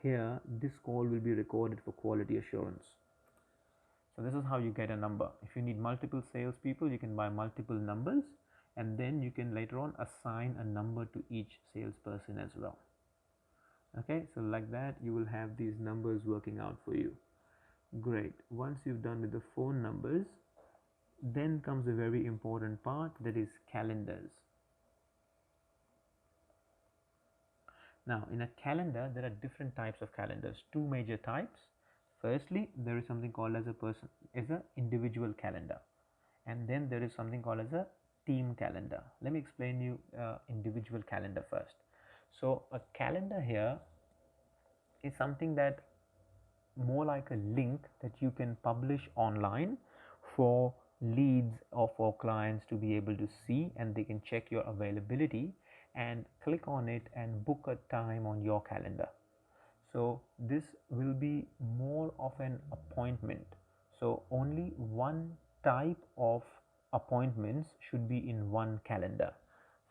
Speaker 1: hear this call will be recorded for quality assurance. So this is how you get a number. If you need multiple salespeople, you can buy multiple numbers, and then you can later on assign a number to each salesperson as well. Okay, so like that you will have these numbers working out for you. Great. Once you've done with the phone numbers, then comes a very important part, that is calendars. Now in a calendar there are different types of calendars, two major types. Firstly, there is something called as a individual calendar, and then there is something called as a team calendar. Let me explain you individual calendar first. So a calendar here is something that more like a link that you can publish online for leads or for clients to be able to see, and they can check your availability and click on it and book a time on your calendar. So this will be more of an appointment. So only one type of appointments should be in one calendar.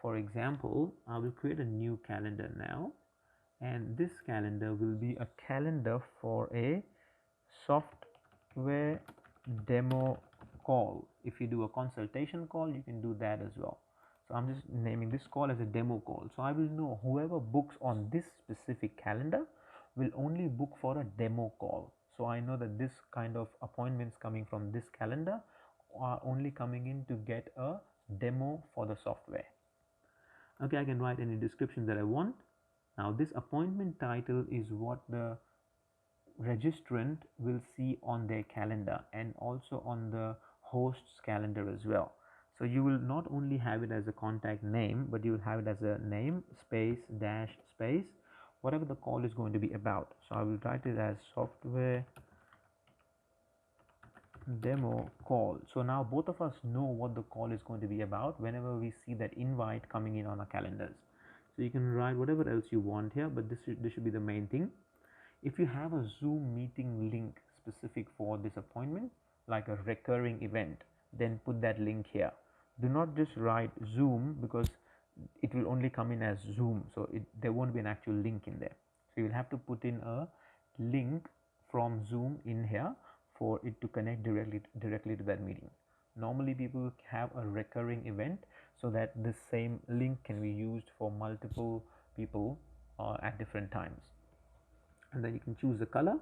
Speaker 1: For example, I will create a new calendar now, and this calendar will be a calendar for a software demo call. If you do a consultation call, you can do that as well. So I'm just naming this call as a demo call. So I will know whoever books on this specific calendar will only book for a demo call. so I know that this kind of appointments coming from this calendar are only coming in to get a demo for the software. Okay, I can write any description that I want. Now this appointment title is what the registrant will see on their calendar and also on the host's calendar as well. So you will not only have it as a contact name, but you will have it as a name space dash space whatever the call is going to be about. So I will write it as software demo call. So now both of us know what the call is going to be about whenever we see that invite coming in on our calendars. So you can write whatever else you want here, but this should be the main thing. If you have a Zoom meeting link specific for this appointment, like a recurring event, then put that link here. Do not just write Zoom, because it will only come in as Zoom, so there won't be an actual link in there. So you will have to put in a link from Zoom in here for it to connect directly to that meeting. Normally people have a recurring event so that the same link can be used for multiple people at different times. And then you can choose the color,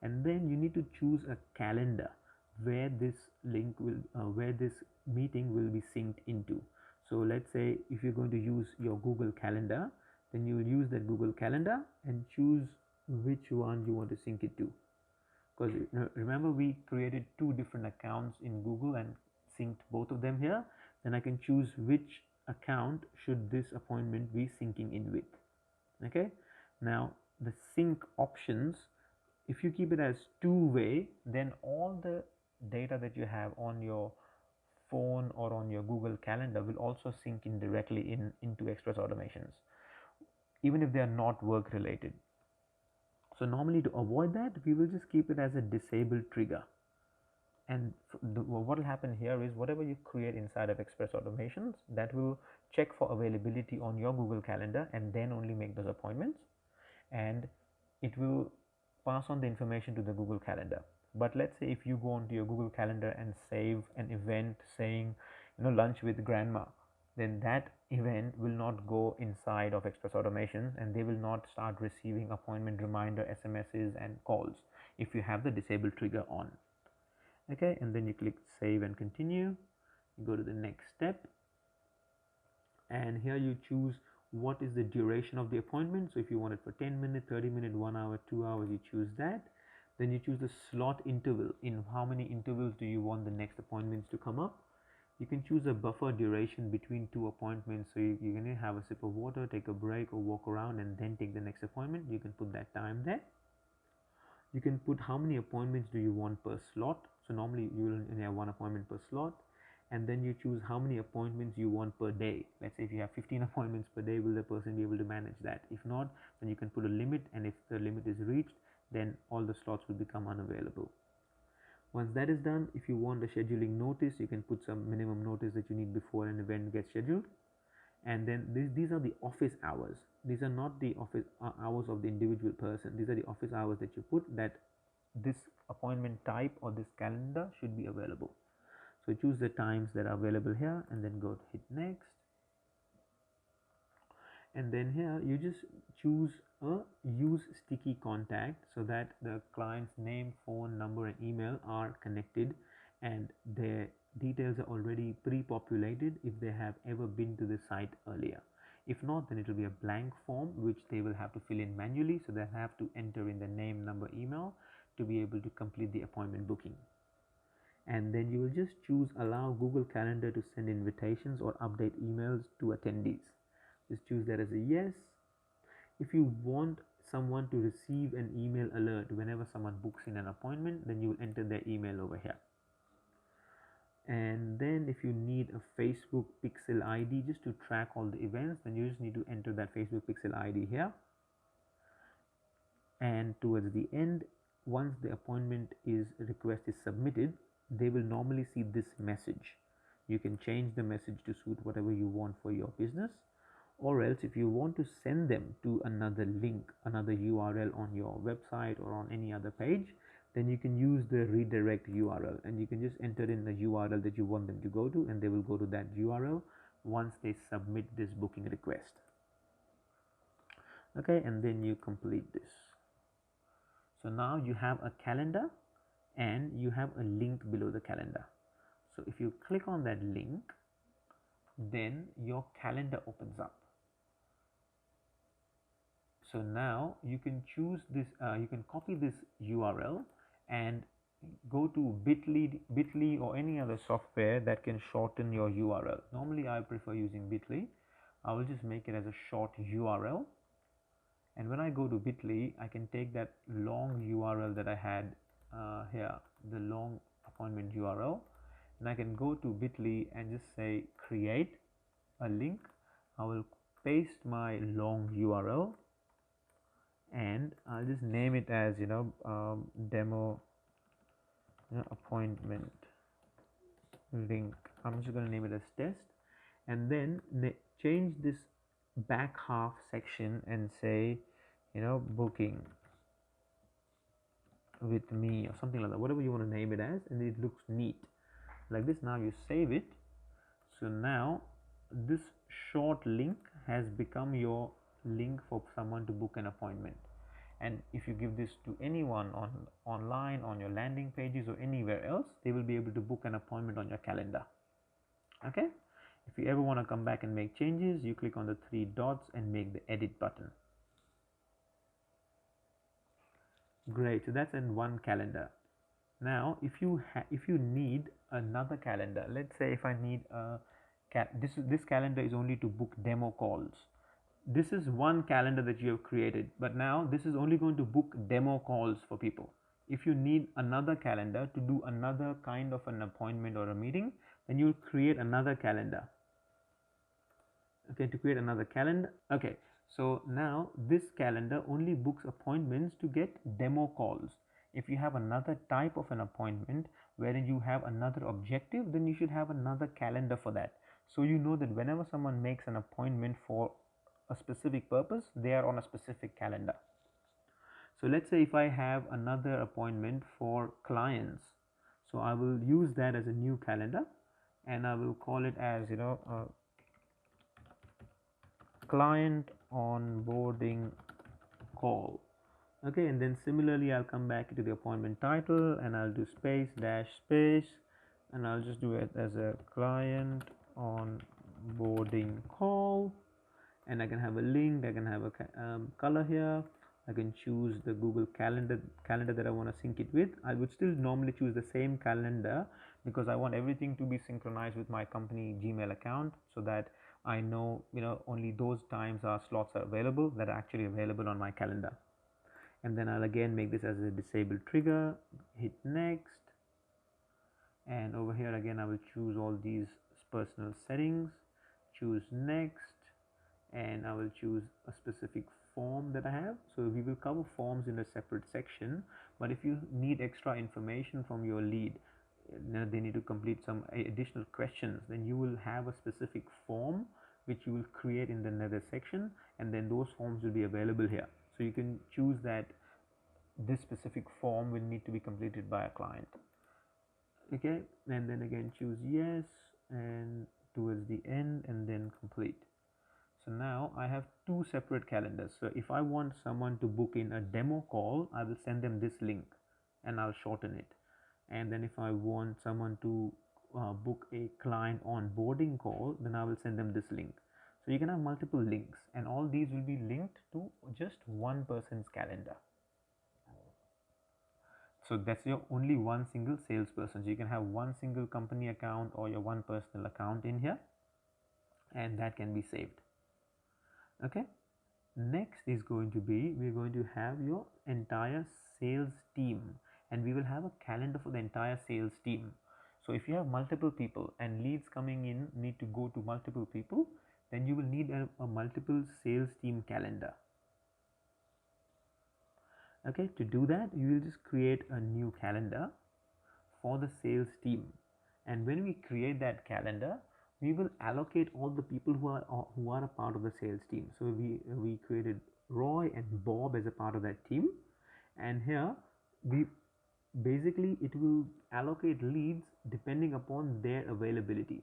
Speaker 1: and then you need to choose a calendar where this link will where this meeting will be synced into. So let's say if you're going to use your Google Calendar, then you will use that Google Calendar and choose which one you want to sync it to, because remember we created two different accounts in Google and synced both of them here. Then I can choose which account should this appointment be syncing in with. Okay, now the sync options, if you keep it as two-way, then all the data that you have on your phone or on your Google Calendar will also sync in directly into Xpress Automations, even if they are not work related. So normally to avoid that, we will just keep it as a disabled trigger. And what will happen here is whatever you create inside of Xpress Automations, that will check for availability on your Google Calendar and then only make those appointments, and it will pass on the information to the Google Calendar. But let's say if you go onto your Google Calendar and save an event saying, lunch with grandma, then that event will not go inside of Xpress Automations, and they will not start receiving appointment reminder SMSs and calls if you have the disabled trigger on. Okay, and then you click save and continue. You go to the next step, and here you choose what is the duration of the appointment. So if you want it for 10 minutes, 30 minutes, 1 hour, 2 hours, you choose that. Then you choose the slot interval. In how many intervals do you want the next appointments to come up? You can choose a buffer duration between two appointments. So you can have a sip of water, take a break, or walk around and then take the next appointment. You can put that time there. You can put how many appointments do you want per slot. So normally you will only have one appointment per slot. And then you choose how many appointments you want per day. Let's say if you have 15 appointments per day, will the person be able to manage that? If not, then you can put a limit, and if the limit is reached, then all the slots will become unavailable. Once that is done, if you want a scheduling notice, you can put some minimum notice that you need before an event gets scheduled. And then these are the office hours. These are not the office hours of the individual person. These are the office hours that you put that this appointment type or this calendar should be available. So choose the times that are available here, and then go to hit next. And then here you just choose a use sticky contact, so that the client's name, phone number and email are connected, and their details are already pre-populated if they have ever been to the site earlier. If not, then it will be a blank form which they will have to fill in manually, so they have to enter in the name, number, email to be able to complete the appointment booking. And then you will just choose allow Google Calendar to send invitations or update emails to attendees. Just choose that as a yes. If you want someone to receive an email alert whenever someone books in an appointment, then you will enter their email over here. And then if you need a Facebook Pixel ID just to track all the events, then you just need to enter that Facebook Pixel ID here. And towards the end, once the appointment request is submitted, they will normally see this message. You can change the message to suit whatever you want for your business, or else if you want to send them to another link, another URL on your website or on any other page, then you can use the redirect URL, and you can just enter in the URL that you want them to go to, and they will go to that URL once they submit this booking request. Okay, and then you complete this. So now you have a calendar and you have a link below the calendar. So if you click on that link, then your calendar opens up. So now you can choose this, you can copy this URL and go to bit.ly or any other software that can shorten your URL. Normally I prefer using bit.ly. I will just make it as a short URL, and when I go to bit.ly, I can take that long URL that I had here, the long appointment URL, and I can go to bit.ly and just say create a link. I will paste my long URL and I'll just name it as demo appointment link. I'm just going to name it as test, and then change this back half section and say booking with me or something like that, whatever you want to name it as, and it looks neat like this. Now you save it. So now this short link has become your link for someone to book an appointment, and if you give this to anyone online, on your landing pages or anywhere else, they will be able to book an appointment on your calendar. Okay, if you ever want to come back and make changes, you click on the three dots and make the edit button. Great, so that's in one calendar. Now if you need another calendar, let's say if I need a this calendar is only to book demo calls. This is one calendar that you have created, but now this is only going to book demo calls for people. If you need another calendar to do another kind of an appointment or a meeting, then you create another calendar. Okay, to create another calendar. Okay, so now this calendar only books appointments to get demo calls. If you have another type of an appointment wherein you have another objective, then you should have another calendar for that. So you know that whenever someone makes an appointment for a specific purpose, they are on a specific calendar. So let's say if I have another appointment for clients, so I will use that as a new calendar and I will call it as client onboarding call. Okay, and then similarly I'll come back to the appointment title and I'll do space dash space, and I'll just do it as a client onboarding call, and I can have a link, I can have a color here, I can choose the Google calendar that I want to sync it with. I would still normally choose the same calendar because I want everything to be synchronized with my company Gmail account, so that I know only those times our slots are available that are actually available on my calendar. And then I'll again make this as a disabled trigger, hit next, and over here again I will choose all these personal settings, choose next, and I will choose a specific form that I have. So we will cover forms in a separate section, but if you need extra information from your lead, they need to complete some additional questions, then you will have a specific form which you will create in the another section, and then those forms will be available here. So you can choose that this specific form will need to be completed by a client. Okay, and then again choose yes and towards the end and then complete. So now I have two separate calendars. So if I want someone to book in a demo call, I will send them this link and I'll shorten it. And then if I want someone to book a client onboarding call, then I will send them this link. So you can have multiple links, and all these will be linked to just one person's calendar. So that's your only one single salesperson. So you can have one single company account or your one personal account in here, and that can be saved. Okay, next is going to be, we're going to have your entire sales team, and we will have a calendar for the entire sales team. So if you have multiple people and leads coming in need to go to multiple people, then you will need a multiple sales team calendar. Okay, to do that, you will just create a new calendar for the sales team, and when we create that calendar, we will allocate all the people who are a part of the sales team. So we created Roy and Bob as a part of that team, and here we basically it will allocate leads depending upon their availability.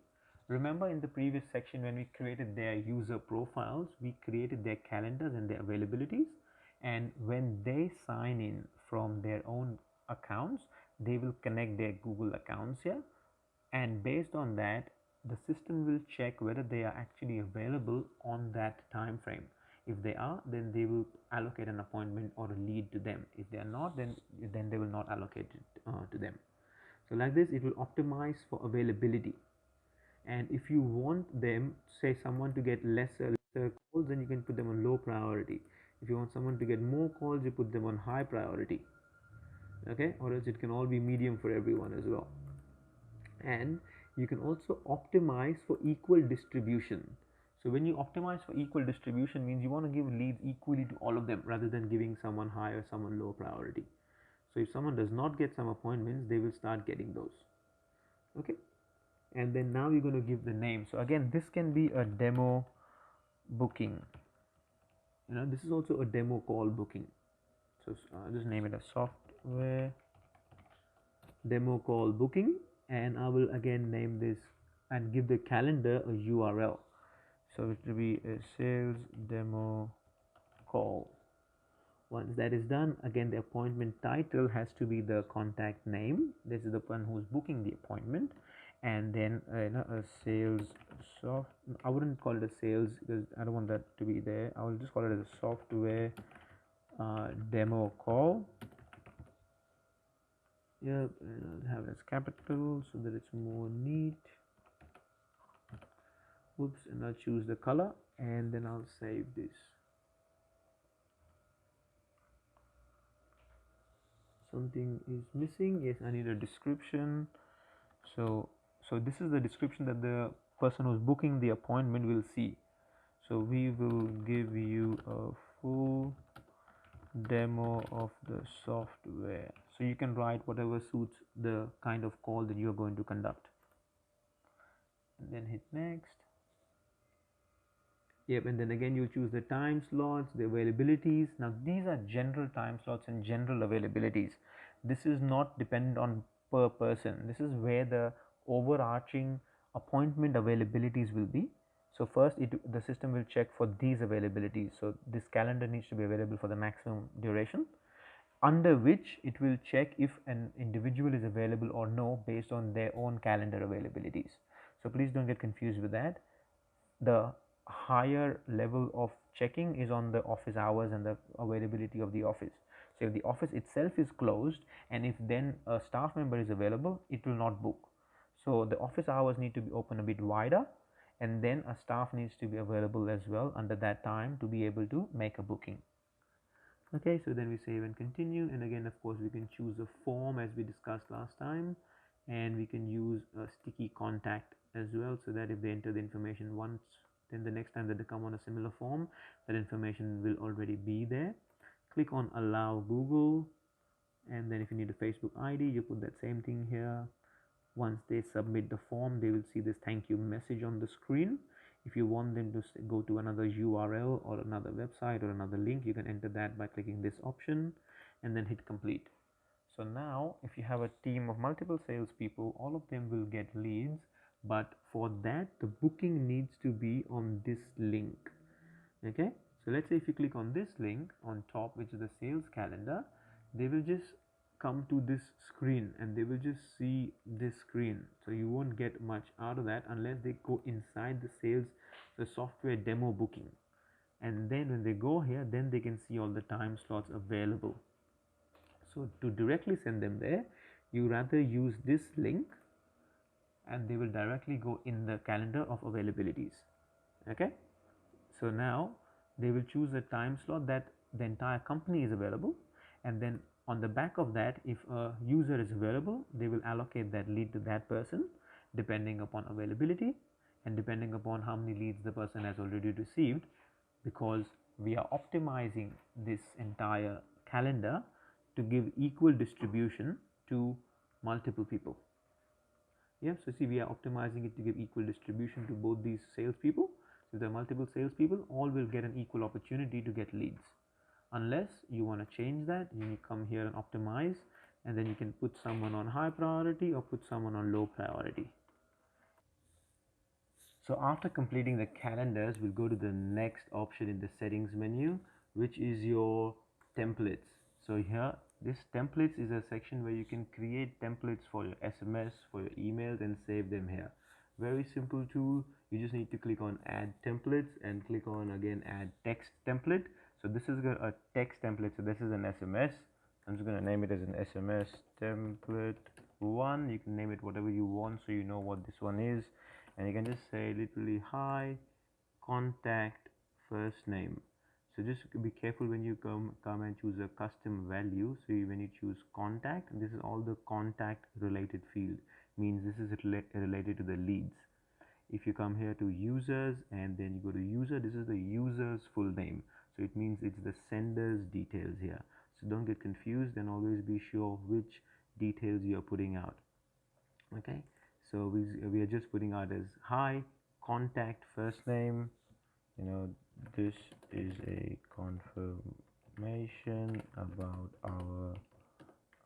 Speaker 1: Remember in the previous section when we created their user profiles, we created their calendars and their availabilities, and when they sign in from their own accounts, they will connect their Google accounts here, and based on that, the system will check whether they are actually available on that time frame. If they are, then they will allocate an appointment or a lead to them. If they are not, then they will not allocate it to them. So like this, it will optimize for availability. And if you want them, say someone to get lesser calls, then you can put them on low priority. If you want someone to get more calls, you put them on high priority. Okay, or else it can all be medium for everyone as well. And you can also optimize for equal distribution. So when you optimize for equal distribution, means you want to give leads equally to all of them rather than giving someone high or someone low priority. So if someone does not get some appointments, they will start getting those. Okay, and then now you're going to give the name. So again, this can be a demo booking. This is also a demo call booking. So just name it a software demo call booking, and I will again name this and give the calendar a URL. So it will be a sales demo call. Once that is done, again the appointment title has to be the contact name. This is the one who's booking the appointment, and then a sales soft. I wouldn't call it a sales because I don't want that to be there. I will just call it as a software demo call. Yep, and I'll have it as capital so that it's more neat. Oops, and I'll choose the color, and then I'll save this. Something is missing. Yes, I need a description. So this is the description that the person who's booking the appointment will see. So we will give you a full demo of the software. So you can write whatever suits the kind of call that you're going to conduct. And then hit next. Yep, and then again you choose the time slots, the availabilities. Now these are general time slots and general availabilities. This is not dependent on per person. This is where the overarching appointment availabilities will be. So first the system will check for these availabilities. So this calendar needs to be available for the maximum duration, under which it will check if an individual is available or no based on their own calendar availabilities. So please don't get confused with that. The higher level of checking is on the office hours and the availability of the office. So if the office itself is closed and if then a staff member is available, it will not book. So the office hours need to be open a bit wider, and then a staff needs to be available as well under that time to be able to make a booking. Okay, so then we save and continue, and again of course we can choose a form as we discussed last time, and we can use a sticky contact as well, so that if they enter the information once, then the next time that they come on a similar form, that information will already be there. Click on allow Google, and then if you need a Facebook ID, you put that same thing here. Once they submit the form, they will see this thank you message on the screen. If you want them to go to another URL or another website or another link, you can enter that by clicking this option and then hit complete. So now if you have a team of multiple salespeople, all of them will get leads, but for that the booking needs to be on this link. Okay, so let's say if you click on this link on top, which is the sales calendar, they will just come to this screen and they will just see this screen. So you won't get much out of that unless they go inside the software demo booking, and then when they go here, then they can see all the time slots available. So to directly send them there, you rather use this link and they will directly go in the calendar of availabilities. Okay, so now they will choose a time slot that the entire company is available, and then on the back of that, if a user is available, they will allocate that lead to that person depending upon availability and depending upon how many leads the person has already received, because we are optimizing this entire calendar to give equal distribution to multiple people. Yeah, so see, we are optimizing it to give equal distribution to both these salespeople. So if there are multiple salespeople, all will get an equal opportunity to get leads. Unless you want to change that, you come here and optimize, and then you can put someone on high priority or put someone on low priority. So after completing the calendars, we'll go to the next option in the settings menu, which is your templates. So here This templates is a section where you can create templates for your SMS, for your emails, and save them here. Very simple tool. You just need to click on add templates and click on again add text template. So this is a text template. So this is an SMS. I'm just going to name it as an SMS template 1. You can name it whatever you want so you know what this one is, and you can just say literally hi contact first name. So just be careful when you come and choose a custom value. So when you choose contact, this is all the contact related field, means this is related to the leads. If you come here to users and then you go to user, this is the user's full name, so it means it's the sender's details here. So don't get confused, and always be sure which details you are putting out. Okay, so we are just putting out as hi contact first name, this is a confirmation about our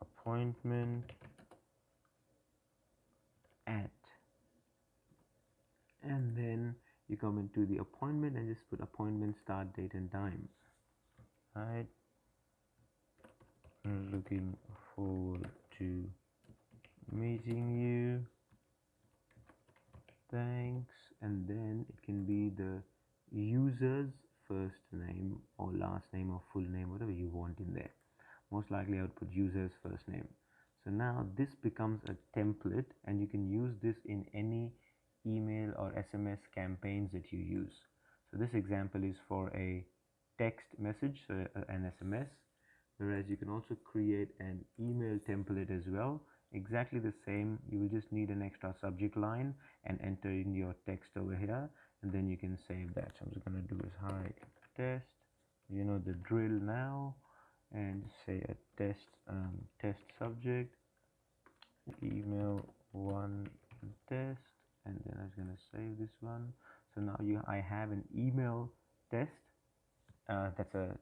Speaker 1: appointment at, and then you come into the appointment and just put appointment start date and time. Right, looking forward to meeting you, thanks. And then it can be the user's first name or last name or full name, whatever you want in there. Most likely I would put user's first name. So now this becomes a template, and you can use this in any email or SMS campaigns that you use. So this example is for a text message, so an SMS, whereas you can also create an email template as well. Exactly the same. You will just need an extra subject line and enter in your text over here, and then you can save that. So I'm just going to do is hi test, you know the drill now, and say a test subject, email 1 test, and then I'm going to save this one. So now I have an email test, that's a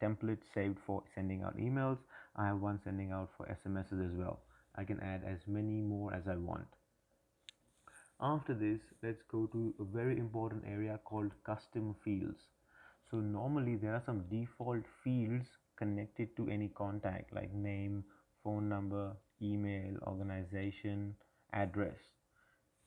Speaker 1: template saved for sending out emails. I have one sending out for SMSs as well. I can add as many more as I want. After this, let's go to a very important area called custom fields. So normally there are some default fields connected to any contact, like name, phone number, email, organization, address.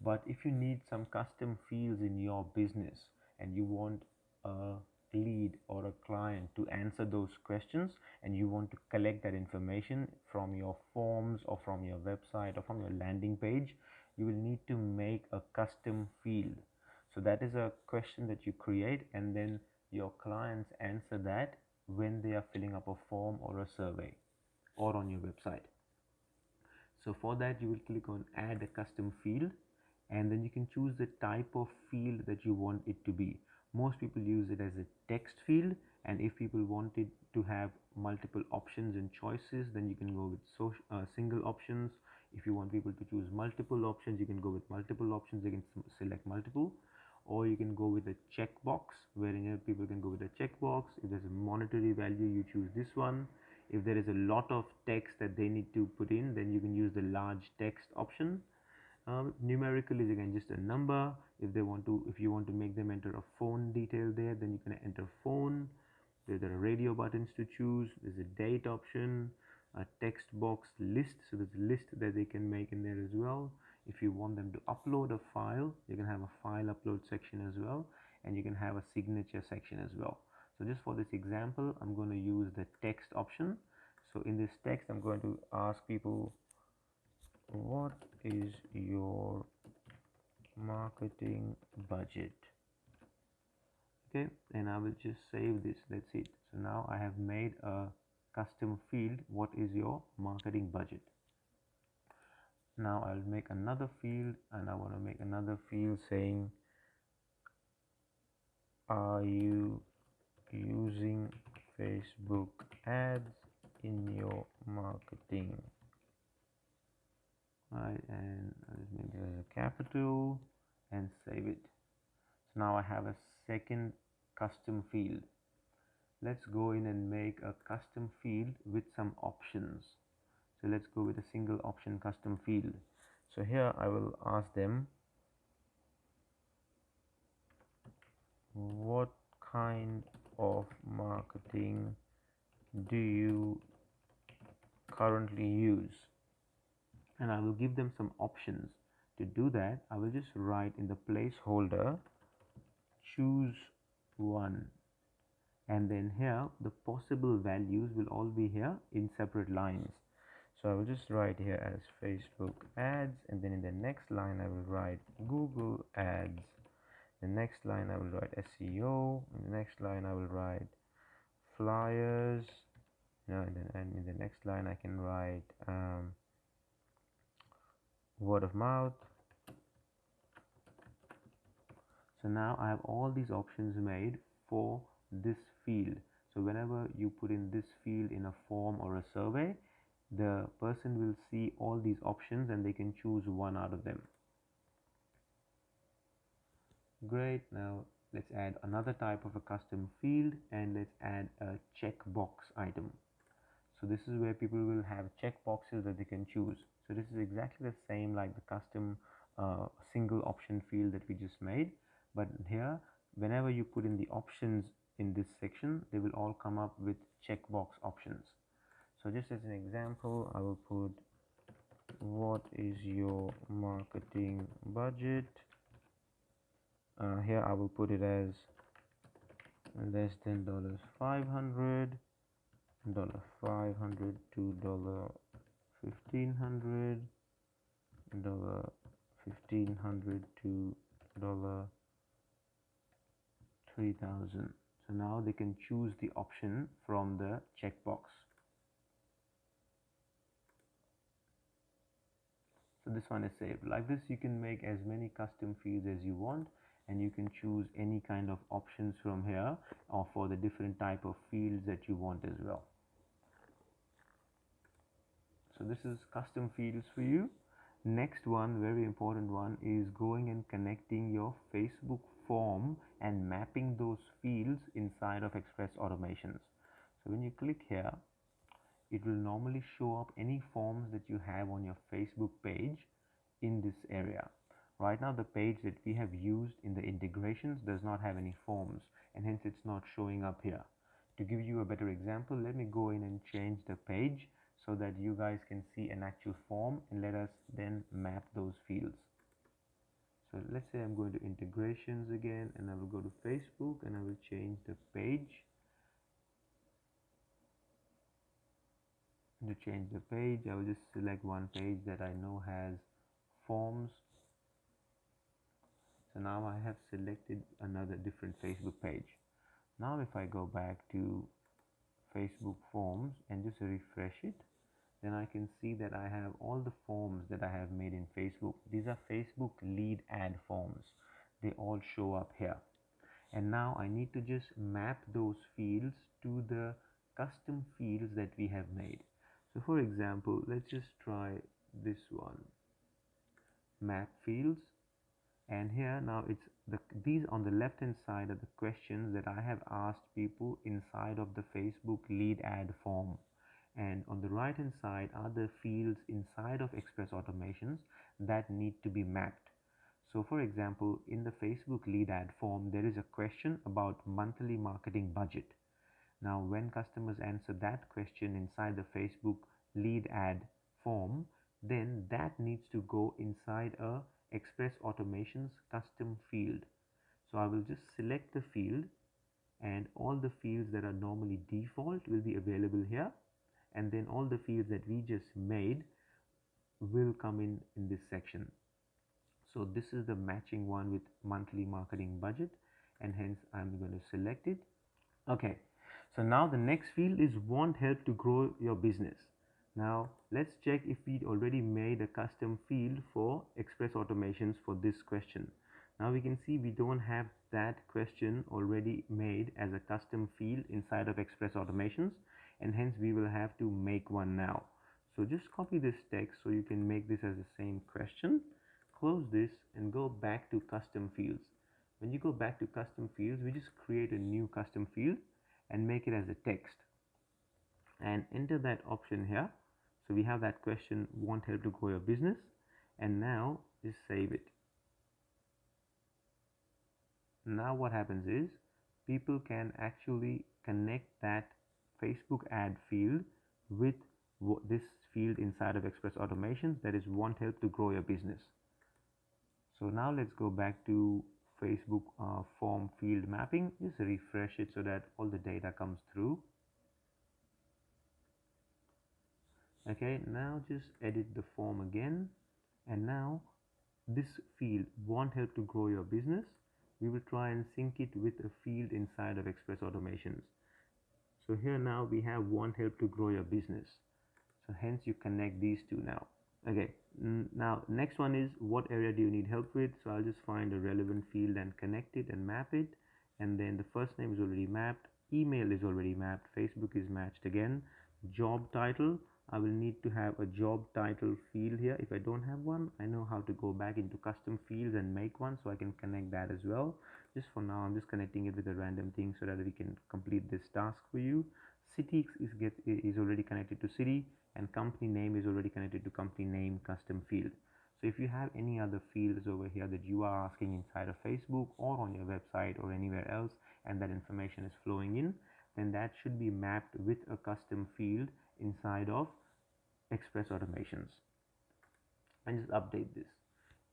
Speaker 1: But if you need some custom fields in your business and you want a lead or a client to answer those questions, and you want to collect that information from your forms or from your website or from your landing page, you will need to make a custom field. So that is a question that you create, and then your clients answer that when they are filling up a form or a survey or on your website. So for that, you will click on add a custom field, and then you can choose the type of field that you want it to be. Most people use it as a text field, and if people wanted to have multiple options and choices, then you can go with single options. If you want people to choose multiple options, you can go with multiple options. You can select multiple, or you can go with a checkbox, wherein people can go with a checkbox. If there's a monetary value, you choose this one. If there is a lot of text that they need to put in, then you can use the large text option. Numerical is again just a number. If you want to make them enter a phone detail there, then you can enter phone. There are radio buttons to choose. There's a date option, a text box list, so there's a list that they can make in there as well. If you want them to upload a file, you can have a file upload section as well, and you can have a signature section as well. So just for this example, I'm going to use the text option. So in this text, I'm going to ask people, what is your marketing budget? Okay, and I will just save this. That's it. So now I have made a custom field, what is your marketing budget. Now I'll make another field, and I want to make another field saying, are you using Facebook ads in your marketing? Right, and I'll just make it as a capital and save it. So now I have a second custom field. Let's go in and make a custom field with some options. So let's go with a single option custom field. So here I will ask them, what kind of marketing do you currently use, and I will give them some options. To do that, I will just write in the placeholder choose one, and then here the possible values will all be here in separate lines. So I will just write here as Facebook ads, and then in the next line I will write Google ads. The next line I will write SEO. In the next line I will write flyers. And in the next line I can write word of mouth. So now I have all these options made for this field. So whenever you put in this field in a form or a survey, the person will see all these options and they can choose one out of them. Great. Now let's add another type of a custom field, and let's add a checkbox item. So this is where people will have checkboxes that they can choose. So this is exactly the same like the custom single option field that we just made, but here whenever you put in the options in this section, they will all come up with checkbox options. So just as an example, I will put what is your marketing budget. Here I will put it as less than $500, $500 to $1,500, $1,500 to $3,000. So now they can choose the option from the checkbox. So this one is saved. Like this, you can make as many custom fields as you want, and you can choose any kind of options from here or for the different type of fields that you want as well. So this is custom fields for you. Next one, very important one, is going and connecting your Facebook form and mapping those fields inside of Xpress Automations. So when you click here, it will normally show up any forms that you have on your Facebook page in this area. Right now the page that we have used in the integrations does not have any forms, and hence it's not showing up here. To give you a better example, let me go in and change the page so that you guys can see an actual form, and let us then map those fields. So let's say I'm going to integrations again, and I will go to Facebook and I will change the page. To change the page, I will just select one page that I know has forms. So now I have selected another different Facebook page. Now if I go back to Facebook forms and just refresh it, then I can see that I have all the forms that I have made in Facebook. These are Facebook lead ad forms. They all show up here. And now I need to just map those fields to the custom fields that we have made. So for example, let's just try this one, map fields. And here now it's these on the left hand side are the questions that I have asked people inside of the Facebook lead ad form, and on the right hand side are the fields inside of Xpress Automations that need to be mapped. So for example, in the Facebook lead ad form, there is a question about monthly marketing budget. Now when customers answer that question inside the Facebook lead ad form, then that needs to go inside a Xpress Automations custom field. So I will just select the field, and all the fields that are normally default will be available here, and then all the fields that we just made will come in this section. So this is the matching one with monthly marketing budget, and hence I'm going to select it. Okay, so now the next field is want help to grow your business. Now let's check if we already made a custom field for Xpress Automations for this question. Now we can see we don't have that question already made as a custom field inside of Xpress Automations, and hence we will have to make one now. So just copy this text so you can make this as the same question. Close this and go back to custom fields. When you go back to custom fields, we just create a new custom field and make it as a text and enter that option here. So we have that question, want help to grow your business, and now just save it. Now what happens is people can actually connect that Facebook ad field with this field inside of Xpress Automations, that is want help to grow your business. So now let's go back to Facebook form field mapping. Just refresh it so that all the data comes through. Okay, now just edit the form again, and now this field want help to grow your business, we will try and sync it with a field inside of Xpress Automations. So here now we have want help to grow your business, so hence you connect these two now. Okay, now next one is what area do you need help with. So I'll just find a relevant field and connect it and map it, and then the first name is already mapped, email is already mapped, Facebook is matched again. Job title, I will need to have a job title field here. If I don't have one, I know how to go back into custom fields and make one, so I can connect that as well. Just for now, I'm just connecting it with a random thing so that we can complete this task for you. City is already connected to city, and company name is already connected to company name custom field. So if you have any other fields over here that you are asking inside of Facebook or on your website or anywhere else, and that information is flowing in, then that should be mapped with a custom field inside of Xpress Automations. And just update this.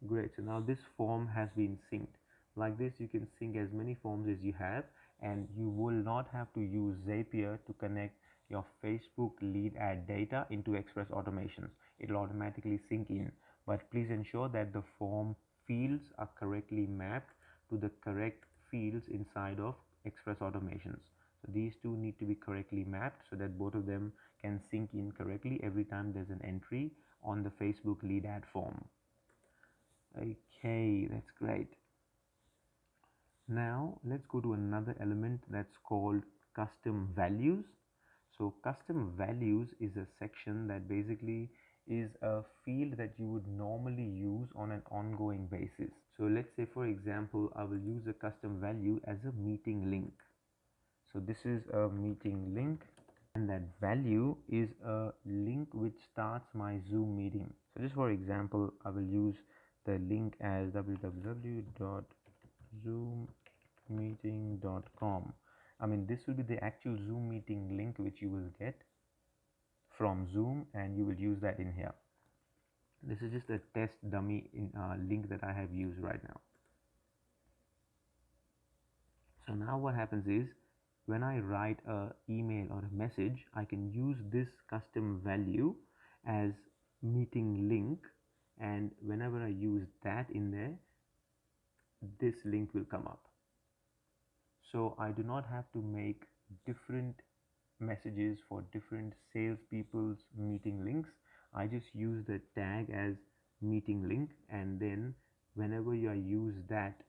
Speaker 1: Great, so now this form has been synced. Like this, you can sync as many forms as you have, and you will not have to use Zapier to connect your Facebook lead ad data into Xpress Automations. It will automatically sync in, but please ensure that the form fields are correctly mapped to the correct fields inside of Xpress Automations. So these two need to be correctly mapped so that both of them can sync in correctly every time there's an entry on the Facebook lead ad form. Okay, that's great. Now let's go to another element that's called custom values. So custom values is a section that basically is a field that you would normally use on an ongoing basis. So let's say, for example, I will use a custom value as a meeting link. So this is a meeting link, and that value is a link which starts my Zoom meeting. So just for example, I will use the link as www.zoommeeting.com. I mean, this will be the actual Zoom meeting link which you will get from Zoom, and you will use that in here. This is just a test dummy link that I have used right now. So now what happens is, when I write an email or a message, I can use this custom value as meeting link, and whenever I use that in there, this link will come up. So I do not have to make different messages for different salespeople's meeting links. I just use the tag as meeting link, and then whenever I use that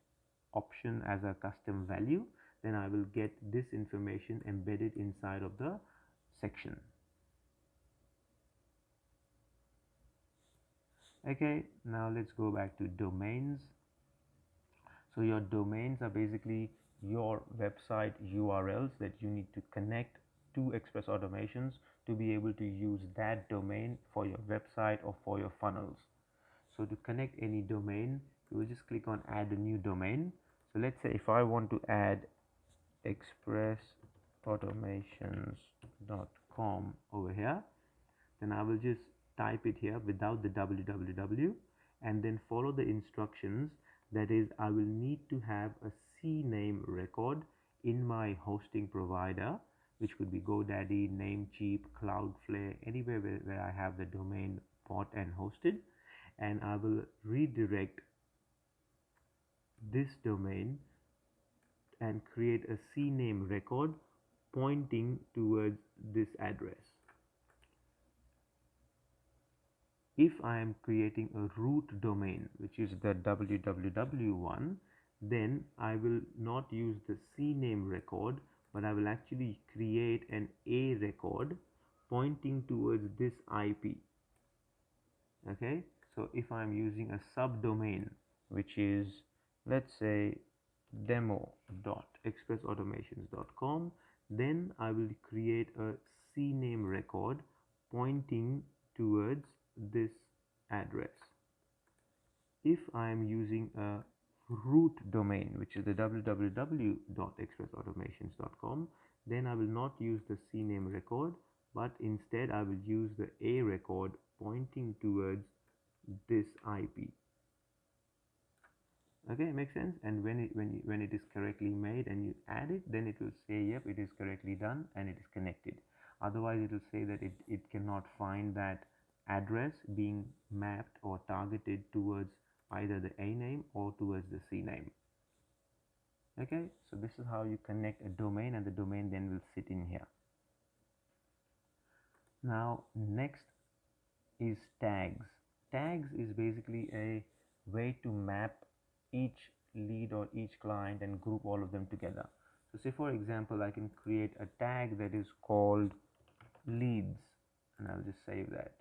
Speaker 1: option as a custom value, then I will get this information embedded inside of the section. Okay, now let's go back to domains. So your domains are basically your website URLs that you need to connect to Xpress Automations to be able to use that domain for your website or for your funnels. So to connect any domain, you will just click on add a new domain. So let's say if I want to add xpressautomations.com over here, then I will just type it here without the www, and then follow the instructions. That is, I will need to have a CNAME record in my hosting provider, which could be GoDaddy, Namecheap, Cloudflare, anywhere where I have the domain bought and hosted, and I will redirect this domain and create a CNAME record pointing towards this address. If I am creating a root domain, which is the www one, then I will not use the CNAME record, but I will actually create an A record pointing towards this IP. Okay, so if I'm using a subdomain, which is, let's say, demo.xpressautomations.com, then I will create a CNAME record pointing towards this address. If I am using a root domain, which is the www.xpressautomations.com, then I will not use the CNAME record, but instead I will use the A record pointing towards this IP. Okay, makes sense. And when it is correctly made and you add it, then it will say yep, it is correctly done and it is connected. Otherwise it will say that it cannot find that address being mapped or targeted towards either the A name or towards the C name. Okay, so this is how you connect a domain, and the domain then will sit in here. Now next is tags. Tags is basically a way to map each lead or each client and group all of them together. So say for example, I can create a tag that is called leads, and I'll just save that.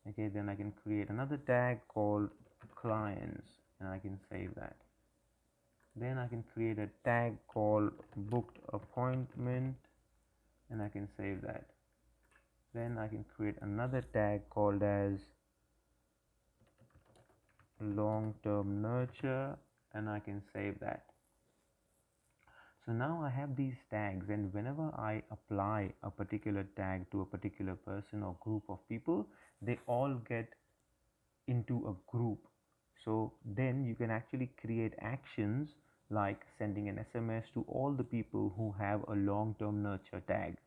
Speaker 1: Okay, then I can create another tag called clients, and I can save that. Then I can create a tag called booked appointment, and I can save that. Then I can create another tag called as long-term nurture, and I can save that. So now I have these tags, and whenever I apply a particular tag to a particular person or group of people, they all get into a group. So then you can actually create actions like sending an SMS to all the people who have a long-term nurture tag,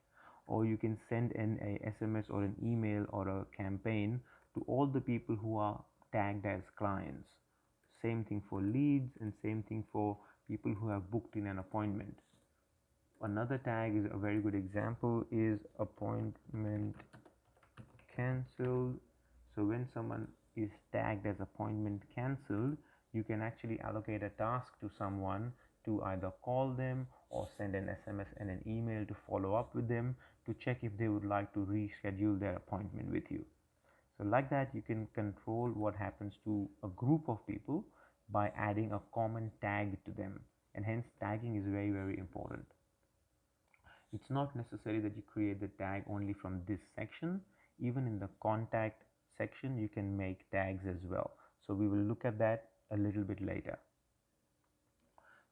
Speaker 1: or you can send a SMS or an email or a campaign to all the people who are tagged as clients. Same thing for leads, and same thing for people who have booked in an appointment. Another tag is a very good example is appointment cancelled. So when someone is tagged as appointment cancelled, you can actually allocate a task to someone to either call them or send an SMS and an email to follow up with them to check if they would like to reschedule their appointment with you. So like that, you can control what happens to a group of people by adding a common tag to them, and hence tagging is very, very important. It's not necessary that you create the tag only from this section. Even in the contact section, you can make tags as well. So we will look at that a little bit later.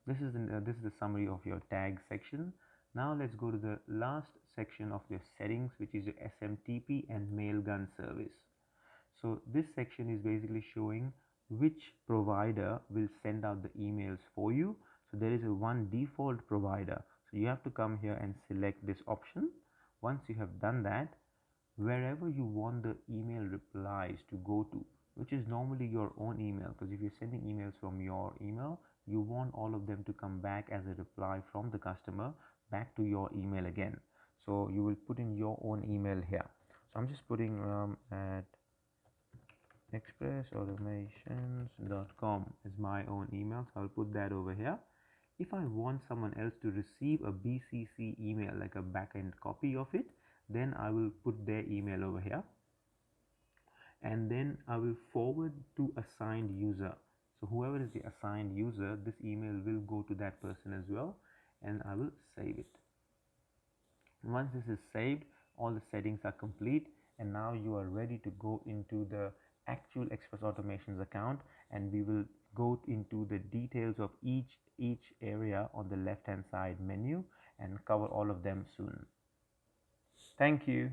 Speaker 1: This is the summary of your tag section. Now let's go to the last section of your settings, which is your SMTP and mailgun service. So this section is basically showing which provider will send out the emails for you. So there is a one default provider. So you have to come here and select this option. Once you have done that, wherever you want the email replies to go to, which is normally your own email, because if you're sending emails from your email, you want all of them to come back as a reply from the customer back to your email again. So you will put in your own email here. So I'm just putting at xpressautomations.com is my own email, so I'll put that over here. If I want someone else to receive a BCC email, like a backend copy of it, then I will put their email over here, and then I will forward to assigned user. So whoever is the assigned user, this email will go to that person as well, and I will save it. Once this is saved, all the settings are complete, and now you are ready to go into the actual Xpress Automations account, and we will go into the details of each area on the left hand side menu and cover all of them soon. Thank you.